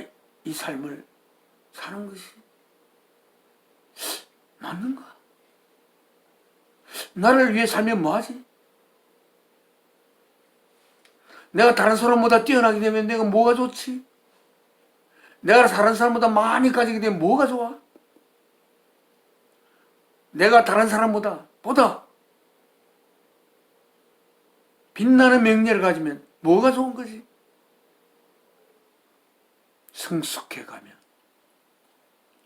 이 삶을 사는 것이 맞는가? 나를 위해 살면 뭐하지? 내가 다른 사람보다 뛰어나게 되면 내가 뭐가 좋지? 내가 다른 사람보다 많이 가지게 되면 뭐가 좋아? 내가 다른 사람보다 빛나는 명예를 가지면 뭐가 좋은 거지? 성숙해가면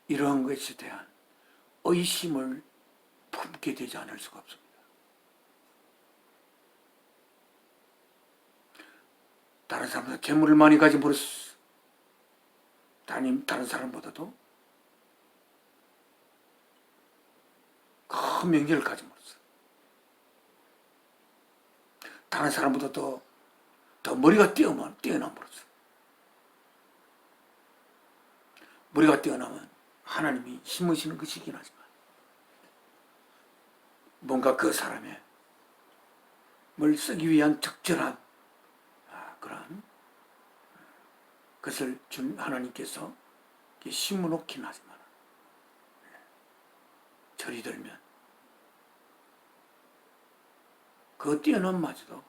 이러한 것에 대한 의심을 품게 되지 않을 수가 없습니다. 다른 사람보다 재물을 많이 가진 버렸어. 다른 사람보다도 큰 명예를 가진 버렸어. 다른 사람보다 더 머리가 뛰어난 버렸어. 머리가 뛰어나면 하나님이 심으시는 것이긴 하지만 뭔가 그 사람의 뭘 쓰기 위한 적절한 그런 것을 준 하나님께서 심어놓긴 하지만 절이 들면 그 뛰어남마저도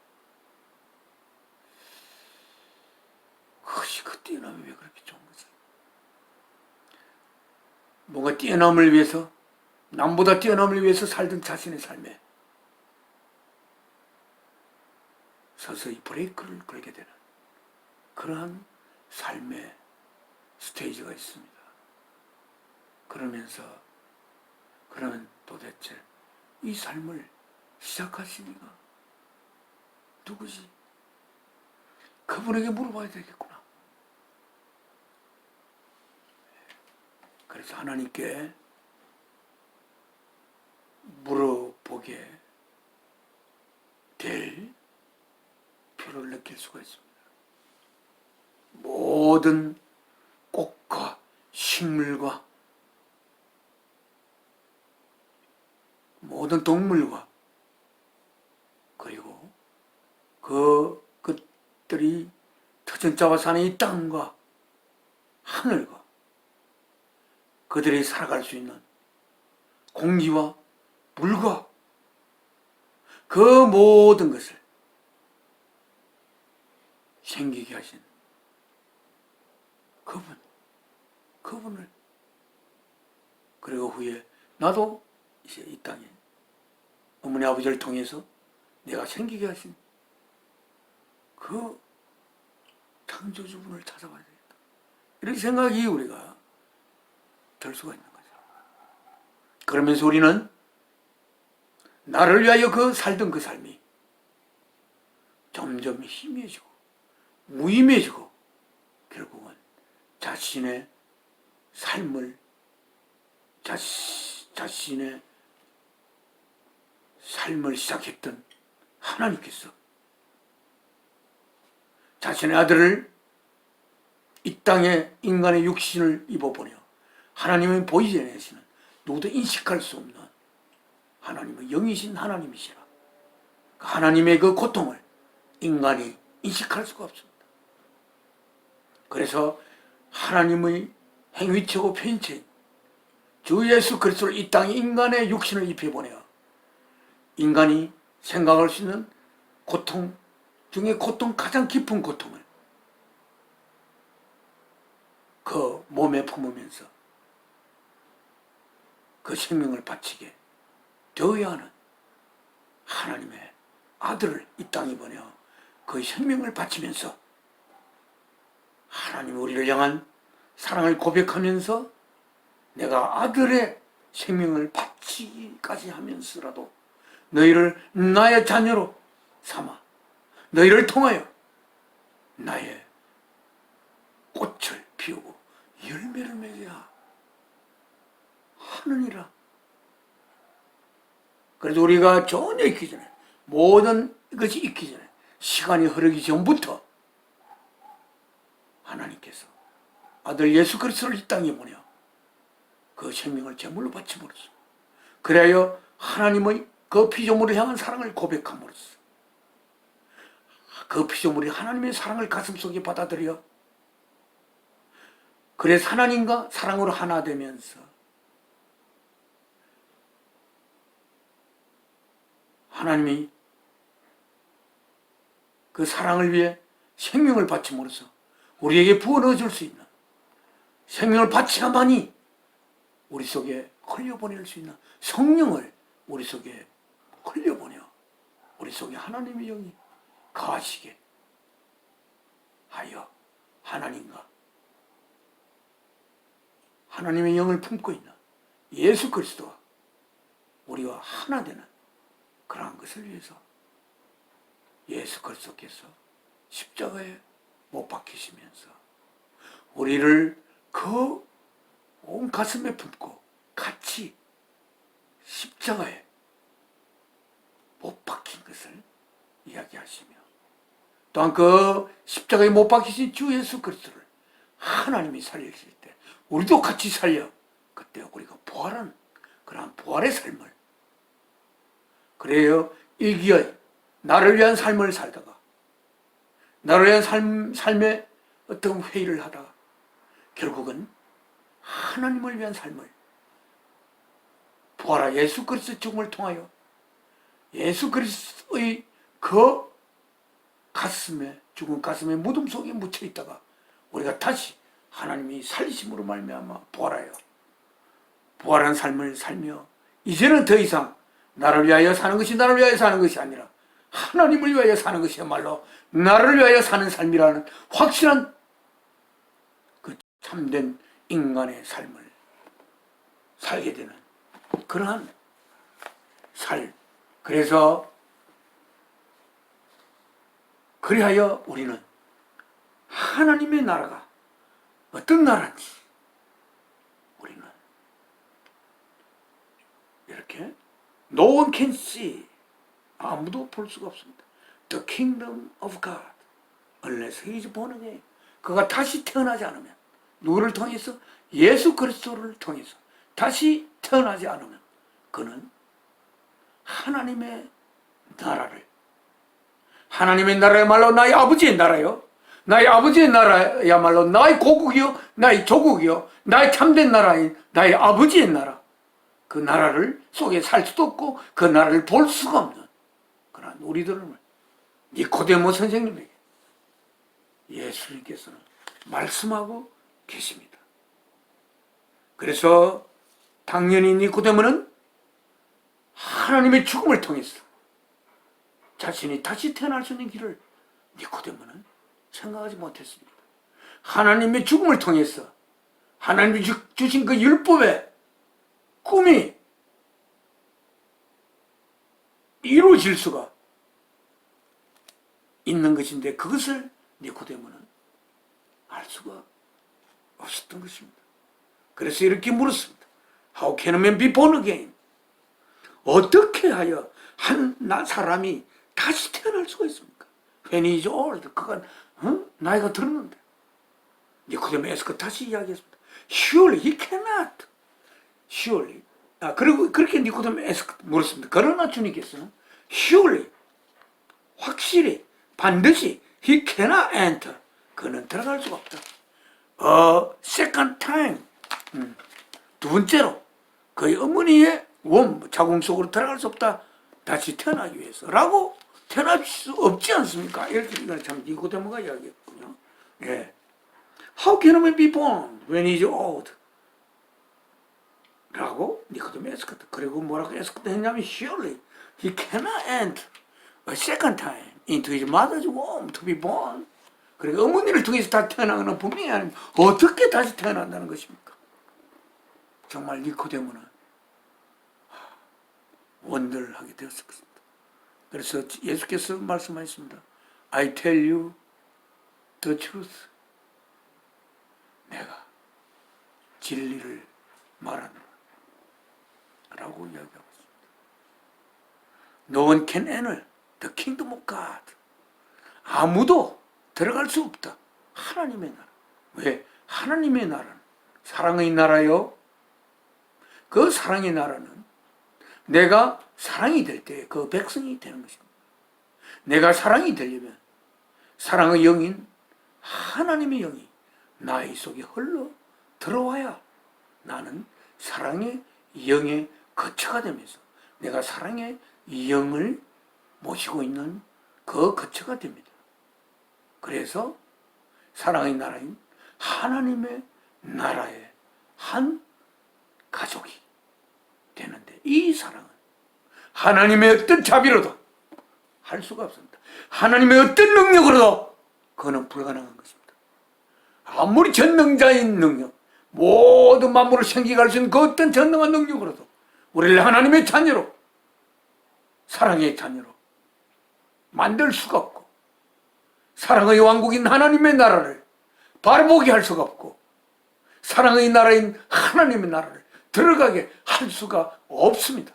그것이 그 뛰어남이 왜 그렇게 좋은 거지? 뭔가 뛰어남을 위해서 남보다 뛰어남을 위해서 살던 자신의 삶에 서서히 브레이크를 걸게 되는 그러한 삶의 스테이지가 있습니다. 그러면 도대체 이 삶을 시작하신 이가 누구지? 그분에게 물어봐야 되겠구나. 그래서 하나님께 물어보게 될 필요를 느낄 수가 있습니다. 모든 꽃과 식물과 모든 동물과 그리고 그것들이 터전자와 사는 이 땅과 하늘과 그들이 살아갈 수 있는 공기와 물과 그 모든 것을 생기게 하신 그분을 그리고 후에 나도 이제 이 땅에 어머니 아버지를 통해서 내가 생기게 하신 그 창조주분을 찾아봐야 되겠다. 이런 생각이 우리가 들 수가 있는 거죠. 그러면서 우리는 나를 위하여 살던 그 삶이 점점 희미해지고 무의미해지고 결국은 자신의 삶을 자신의 삶을 시작했던 하나님께서 자신의 아들을 이 땅에 인간의 육신을 입어보려 하나님의 보이지 않으시는 누구도 인식할 수 없는 하나님의 영이신 하나님이시라. 하나님의 그 고통을 인간이 인식할 수가 없습니다. 그래서 하나님의 행위체고 편체인 주 예수 그리스도를 이 땅에 인간의 육신을 입혀보내어 인간이 생각할 수 있는 고통 중에 가장 깊은 고통을 그 몸에 품으면서 그 생명을 바치게 되어야 하는 하나님의 아들을 이 땅에 보내어 그 생명을 바치면서 하나님 우리를 향한 사랑을 고백하면서 내가 아들의 생명을 바치기까지 하면서라도 너희를 나의 자녀로 삼아 너희를 통하여 나의 꽃을 피우고 열매를 맺어야 하느니라. 그래서 우리가 전혀 있기 전에 모든 것이 있기 전에 시간이 흐르기 전부터 하나님께서 아들 예수 그리스도를 이 땅에 보내어 그 생명을 제물로 바침으로써 그래야 하나님의 그 피조물을 향한 사랑을 고백함으로써 그 피조물이 하나님의 사랑을 가슴속에 받아들여 그래서 하나님과 사랑으로 하나 되면서 하나님이 그 사랑을 위해 생명을 바침으로써 우리에게 부어 줄 수 있는, 생명을 바쳐야만이 우리 속에 흘려보낼 수 있는 성령을 우리 속에 흘려보내 우리 속에 하나님의 영이 거하시게 하여 하나님의 영을 품고 있는 예수 그리스도와 우리와 하나 되는 그러한 것을 위해서 예수 그리스도께서 십자가에 못 박히시면서 우리를 그 온 가슴에 품고 같이 십자가에 못 박힌 것을 이야기하시며, 또한 그 십자가에 못 박히신 주 예수 그리스도를 하나님이 살리실 때 우리도 같이 살려 그때 우리가 부활한 그러한 부활의 삶을, 그래요 일기의 나를 위한 삶을 살다가 나를 위한 삶의 어떤 회의를 하다가 결국은 하나님을 위한 삶을 부활한 예수 그리스도의 죽음을 통하여 예수 그리스도의 그 가슴에, 죽은 가슴에 무덤 속에 묻혀 있다가 우리가 다시 하나님이 살리심으로 말미암아 부활한 삶을 살며, 이제는 더 이상 나를 위하여 사는 것이 나를 위하여 사는 것이 아니라 하나님을 위하여 사는 것이야말로 나를 위하여 사는 삶이라는 확실한 그 참된 인간의 삶을 살게 되는 그러한 삶. 그래서 그리하여 우리는 하나님의 나라가 어떤 나라인지 우리는 이렇게 No one can see, 아무도 볼 수가 없습니다. The kingdom of God unless he is born again. 그가 다시 태어나지 않으면, 누구를 통해서? 예수 그리스도를 통해서 다시 태어나지 않으면 그는 하나님의 나라야말로 나의 아버지의 나라요, 나의 아버지의 나라야말로 나의 고국이요, 나의 조국이요, 나의 참된 나라인 나의 아버지의 나라, 그 나라를 속에 살 수도 없고 그 나라를 볼 수가 없는 그런 우리들을 니코데모 선생님에게 예수님께서는 말씀하고 계십니다. 그래서 당연히 니코데모는 하나님의 죽음을 통해서 자신이 다시 태어날 수 있는 길을 니코데모는 생각하지 못했습니다. 하나님의 죽음을 통해서 하나님이 주신 그 율법의 꿈이 이루어질 수가 있는 것인데 그것을 니코데모는 알 수가 없었던 것입니다. 그래서 이렇게 물었습니다. How can a man be born again? 어떻게 하여 사람이 다시 태어날 수가 있습니까? When he is old, 그가 나이가 들었는데. 니코데모에서 다시 이야기했습니다. Surely he cannot. Surely. 그리고 그렇게 니코데모에서 물었습니다. 그러나 주님께서는 Surely, 확실히, 반드시 he cannot enter. 그는 들어갈 수가 없다. Second time. 두 번째로 그의 어머니의 자궁 속으로 들어갈 수 없다. 다시 태어나기 위해서 라고 태어날 수 없지 않습니까? 이렇게 참 니코데모가 이야기했군요. 예. How can a man be born when he is old? 라고 니코데모 에스커트. 그리고 뭐라고 에스커트 했냐면 Surely he cannot enter a second time into his mother's womb to be born. 그리고 어머니를 통해서 다 태어나는 건 분명히 아닙니다. 어떻게 다시 태어난다는 것입니까? 정말 니코데모는 원더를 하게 되었을 것입니다. 그래서 예수께서 말씀하셨습니다. I tell you the truth. 내가 진리를 말하노라 라고 이야기하고 있습니다. No one can enter the kingdom of God. 아무도 들어갈 수 없다. 하나님의 나라. 왜? 하나님의 나라는 사랑의 나라요. 그 사랑의 나라는 내가 사랑이 될 때 그 백성이 되는 것입니다. 내가 사랑이 되려면 사랑의 영인 하나님의 영이 나의 속에 흘러 들어와야 나는 사랑의 영의 거처가 되면서 내가 사랑의 영을 모시고 있는 그 거처가 됩니다. 그래서 사랑의 나라인 하나님의 나라의 한 가족이 되는데, 이 사랑은 하나님의 어떤 자비로도 할 수가 없습니다. 하나님의 어떤 능력으로도 그거는 불가능한 것입니다. 아무리 전능자인 능력, 모든 만물을 생기게 할 수 있는 그 어떤 전능한 능력으로도 우리를 하나님의 자녀로, 사랑의 자녀로 만들 수가 없고, 사랑의 왕국인 하나님의 나라를 바라보게 할 수가 없고, 사랑의 나라인 하나님의 나라를 들어가게 할 수가 없습니다.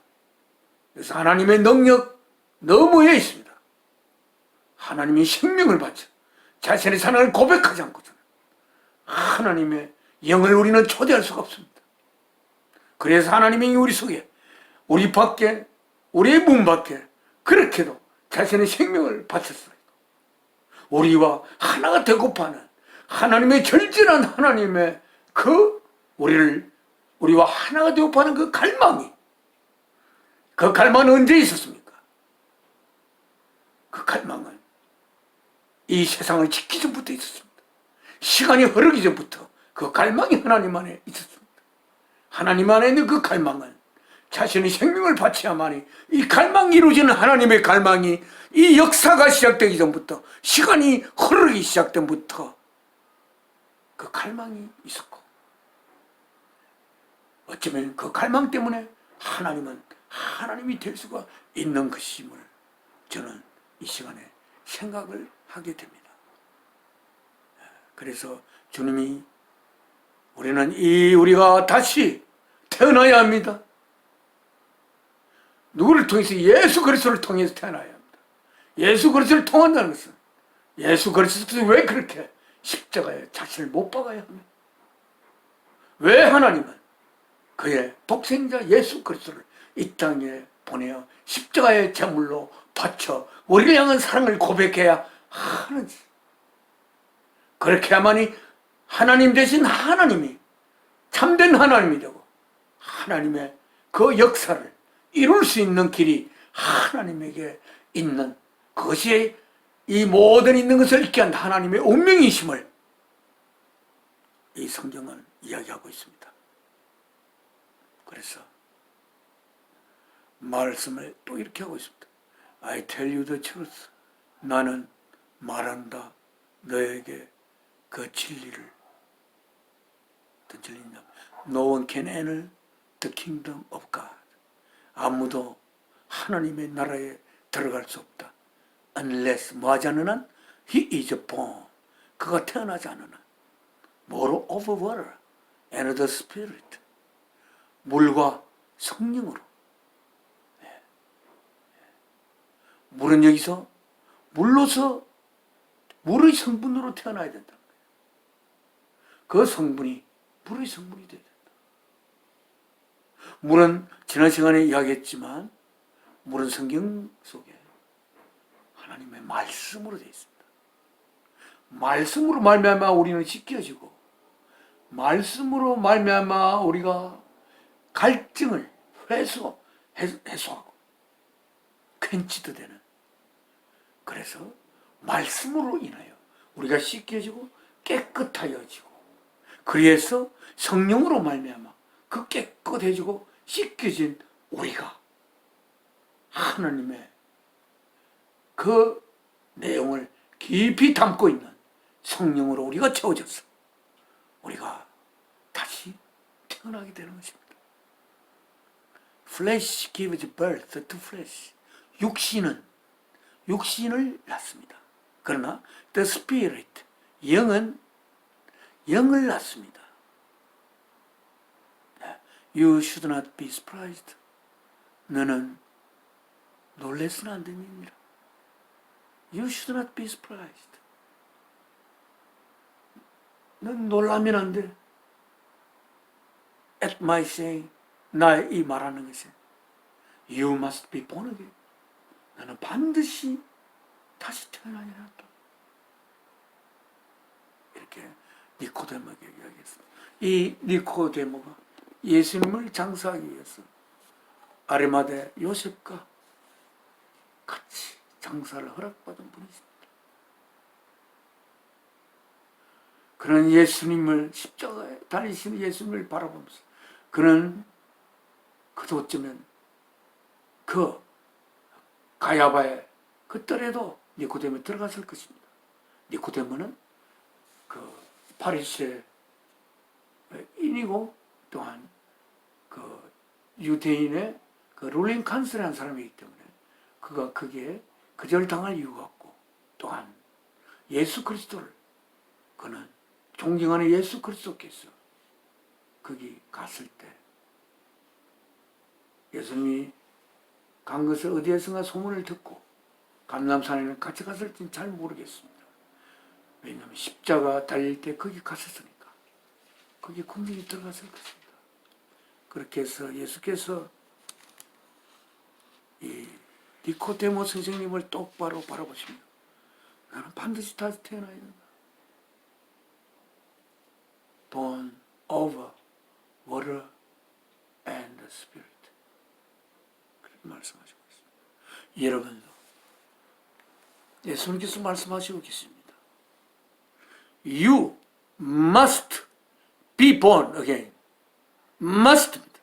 그래서 하나님의 능력 너머에 있습니다. 하나님이 생명을 바쳐 자신의 사랑을 고백하지 않고서는 하나님의 영을 우리는 초대할 수가 없습니다. 그래서 하나님이 우리 속에, 우리 밖에, 우리의 문 밖에 그렇게도 자신의 생명을 바쳤어요. 우리와 하나가 되고파는 하나님의 절진한 하나님의 우리와 하나가 되고파는 그 갈망이, 그 갈망은 언제 있었습니까? 그 갈망은 이 세상을 짓기 전부터 있었습니다. 시간이 흐르기 전부터 그 갈망이 하나님 안에 있었습니다. 하나님 안에 있는 그 갈망은 자신의 생명을 바쳐야만이, 이 갈망이 이루어지는 하나님의 갈망이 이 역사가 시작되기 전부터, 시간이 흐르기 시작된부터 그 갈망이 있었고, 어쩌면 그 갈망 때문에 하나님은 하나님이 될 수가 있는 것임을 저는 이 시간에 생각을 하게 됩니다. 그래서 주님이, 우리가 다시 태어나야 합니다. 누구를 통해서? 예수 그리스도를 통해서 태어나야 합니다. 예수 그리스도를 통한다는 것은, 예수 그리스도는 왜 그렇게 십자가에 자신을 못 박아야 합니까? 왜 하나님은 그의 독생자 예수 그리스도를 이 땅에 보내어 십자가의 제물로 바쳐 우리를 향한 사랑을 고백해야 하는지, 그렇게 해야만이 하나님 대신 하나님이 참된 하나님이 되고 하나님의 그 역사를 이룰 수 있는 길이 하나님에게 있는, 그것이 이 모든 있는 것을 있게 한 하나님의 운명이심을 이 성경은 이야기하고 있습니다. 그래서 말씀을 또 이렇게 하고 있습니다. I tell you the truth. 나는 말한다 너에게 그 진리를. 어떤 진리냐? No one can enter the kingdom of God. 아무도 하나님의 나라에 들어갈 수 없다. Unless, 뭐 하지 않는 한? He is born. 그가 태어나지 않는 한. 뭐로? Of water and the spirit. 물과 성령으로. 물은 여기서 물로서, 물의 성분으로 태어나야 된다. 그 성분이 물의 성분이 돼야 된다. 물은 지난 시간에 이야기했지만, 물은 성경 속에 하나님의 말씀으로 되어 있습니다. 말씀으로 말미암아 우리는 씻겨지고, 말씀으로 말미암아 우리가 갈증을 해소하고 퀸치도 되는, 그래서 말씀으로 인하여 우리가 씻겨지고 깨끗하여지고, 그래서 성령으로 말미암아 그 깨끗해지고 씻겨진 우리가 하나님의 그 내용을 깊이 담고 있는 성령으로 우리가 채워져서 우리가 다시 태어나게 되는 것입니다. Flesh gives birth to flesh. 육신을 낳습니다. 그러나 the spirit, 영은 영을 낳습니다. You should not be surprised. 너는 놀래서는 안 됩니다. You should not be surprised. 넌 놀라면 안 돼. At my saying, 나의 이 말하는 것에 You must be born again. 나는 반드시 다시 태어나야 한다. 이렇게 니코데모에게 이야기했습니다. 이 니코데모가 예수님을 장사하기 위해서 아리마대 요셉과 같이 장사를 허락받은 분이십니다. 그런 예수님을 십자가에 달리시는 예수님을 바라보면서 그는 그도 어쩌면 그 가야바의 그 뜰에도 니코데모에 들어갔을 것입니다. 니코데모는 그 바리새인이고 또한 그 유대인의 그 룰링 칸슬이라는 사람이기 때문에 그가 거기에 거절당할 이유가 없고 또한 예수 그리스도를 그는 존경하는 예수 그리스도께서 거기 갔을 때 예수님이 간 것을 어디에선가 소문을 듣고 감람산에는 같이 갔을지는 잘 모르겠습니다. 왜냐하면 십자가 달릴 때 거기 갔었으니까 거기 군중이 들어갔을 것입니다. 그렇게 해서 예수께서 이 니코데모 선생님을 똑바로 바라보십니다. 나는 반드시 다시 태어나야 된다. Born of water and the Spirit. 그렇게 말씀하시고 있습니다. 여러분도 예수님께서 말씀하시고 계십니다. You must be born again. must입니다.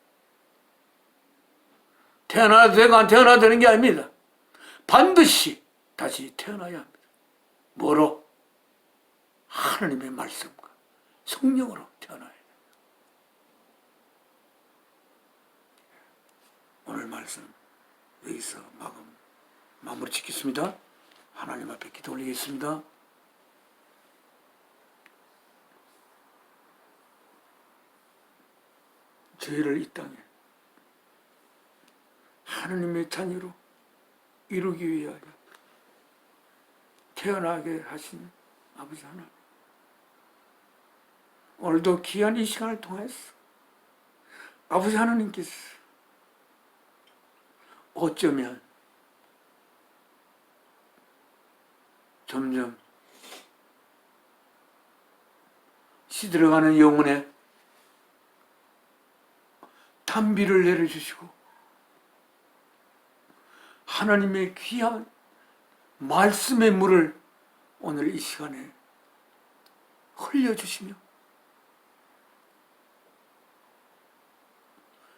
태어나도 되고 안 태어나도 되는 게 아닙니다. 반드시 다시 태어나야 합니다. 뭐로? 하나님의 말씀과 성령으로 태어나야 돼요. 오늘 말씀 여기서 마무리 짓겠습니다. 하나님 앞에 기도 올리겠습니다. 저희를 이 땅에 하나님의 자녀로 이루기 위하여 태어나게 하신 아버지 하나님, 오늘도 귀한 이 시간을 통해서 아버지 하나님께서 어쩌면 점점 시들어가는 영혼에 단비를 내려주시고 하나님의 귀한 말씀의 물을 오늘 이 시간에 흘려주시며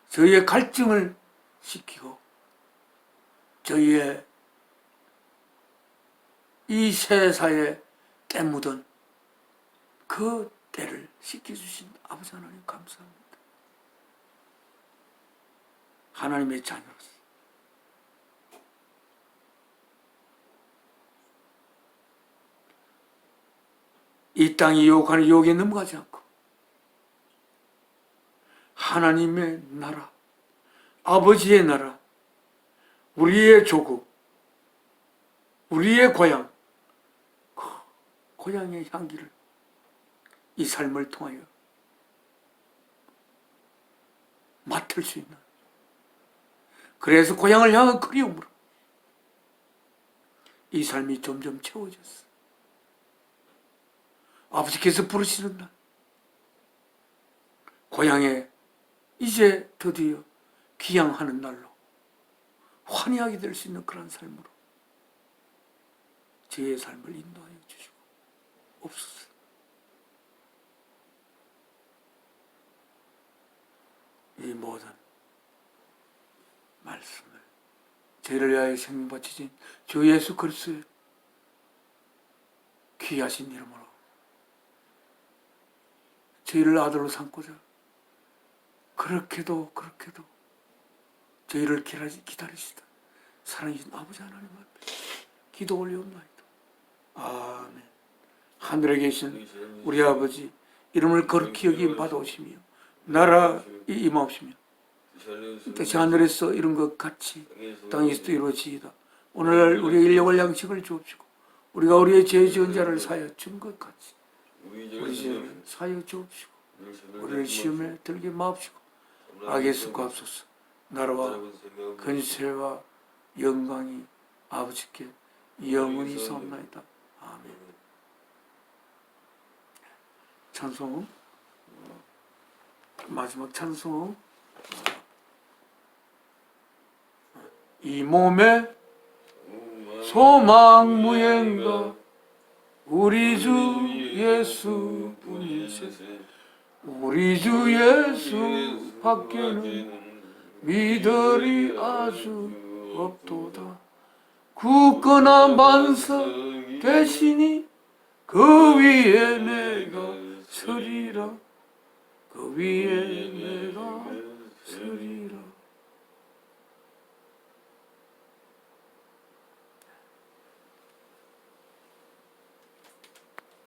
저희의 갈증을 식히고 저희의 이 세사에 때 묻은 그 때를 식혀주신 아버지 하나님 감사합니다. 하나님의 자녀로서 이 땅이 유혹하는 유혹에 넘어가지 않고 하나님의 나라, 아버지의 나라, 우리의 조국, 우리의 고향, 그 고향의 향기를 이 삶을 통하여 맡을 수 있는, 그래서 고향을 향한 그리움으로 이 삶이 점점 채워졌어. 아버지께서 부르시는 날, 고향에 이제 드디어 귀향하는 날로 환희하게 될 수 있는 그런 삶으로 저의 삶을 인도하여 주시고 없소서. 이 모든 말씀을 저희를 위하여 생명 바치신 주 예수 그리스도의 귀하신 이름으로 저희를 아들로 삼고자 그렇게도 저희를 기다리시다 사랑하신 아버지 하나님 앞에 기도 올려옵나이다. 아멘. 하늘에 계신 우리 아버지, 이름을 거룩히 여김 받아오시며 나라 임하옵시며 뜻이 하늘에서 이룬 것 같이 땅에서도 이루어지이다. 오늘날 우리의 일용할 양식을 주옵시고 우리가 우리의 죄 지은 자를 사하여 준 것 같이 우리 죄를 사하여 주옵시고 우리를 시험에 들게 마옵시고 악에서 구하옵소서. 나라와 근세와 영광이 아버지께 영원히 있사옵나이다. 아멘. 찬송, 마지막 찬송, 이 몸의 소망 무행가 우리 주 예수뿐이세. 우리 주 예수 밖에는 믿으리 아주 없도다. 굳건한 반석 대신이 그 위에 내가 서리라. 그 위에 내가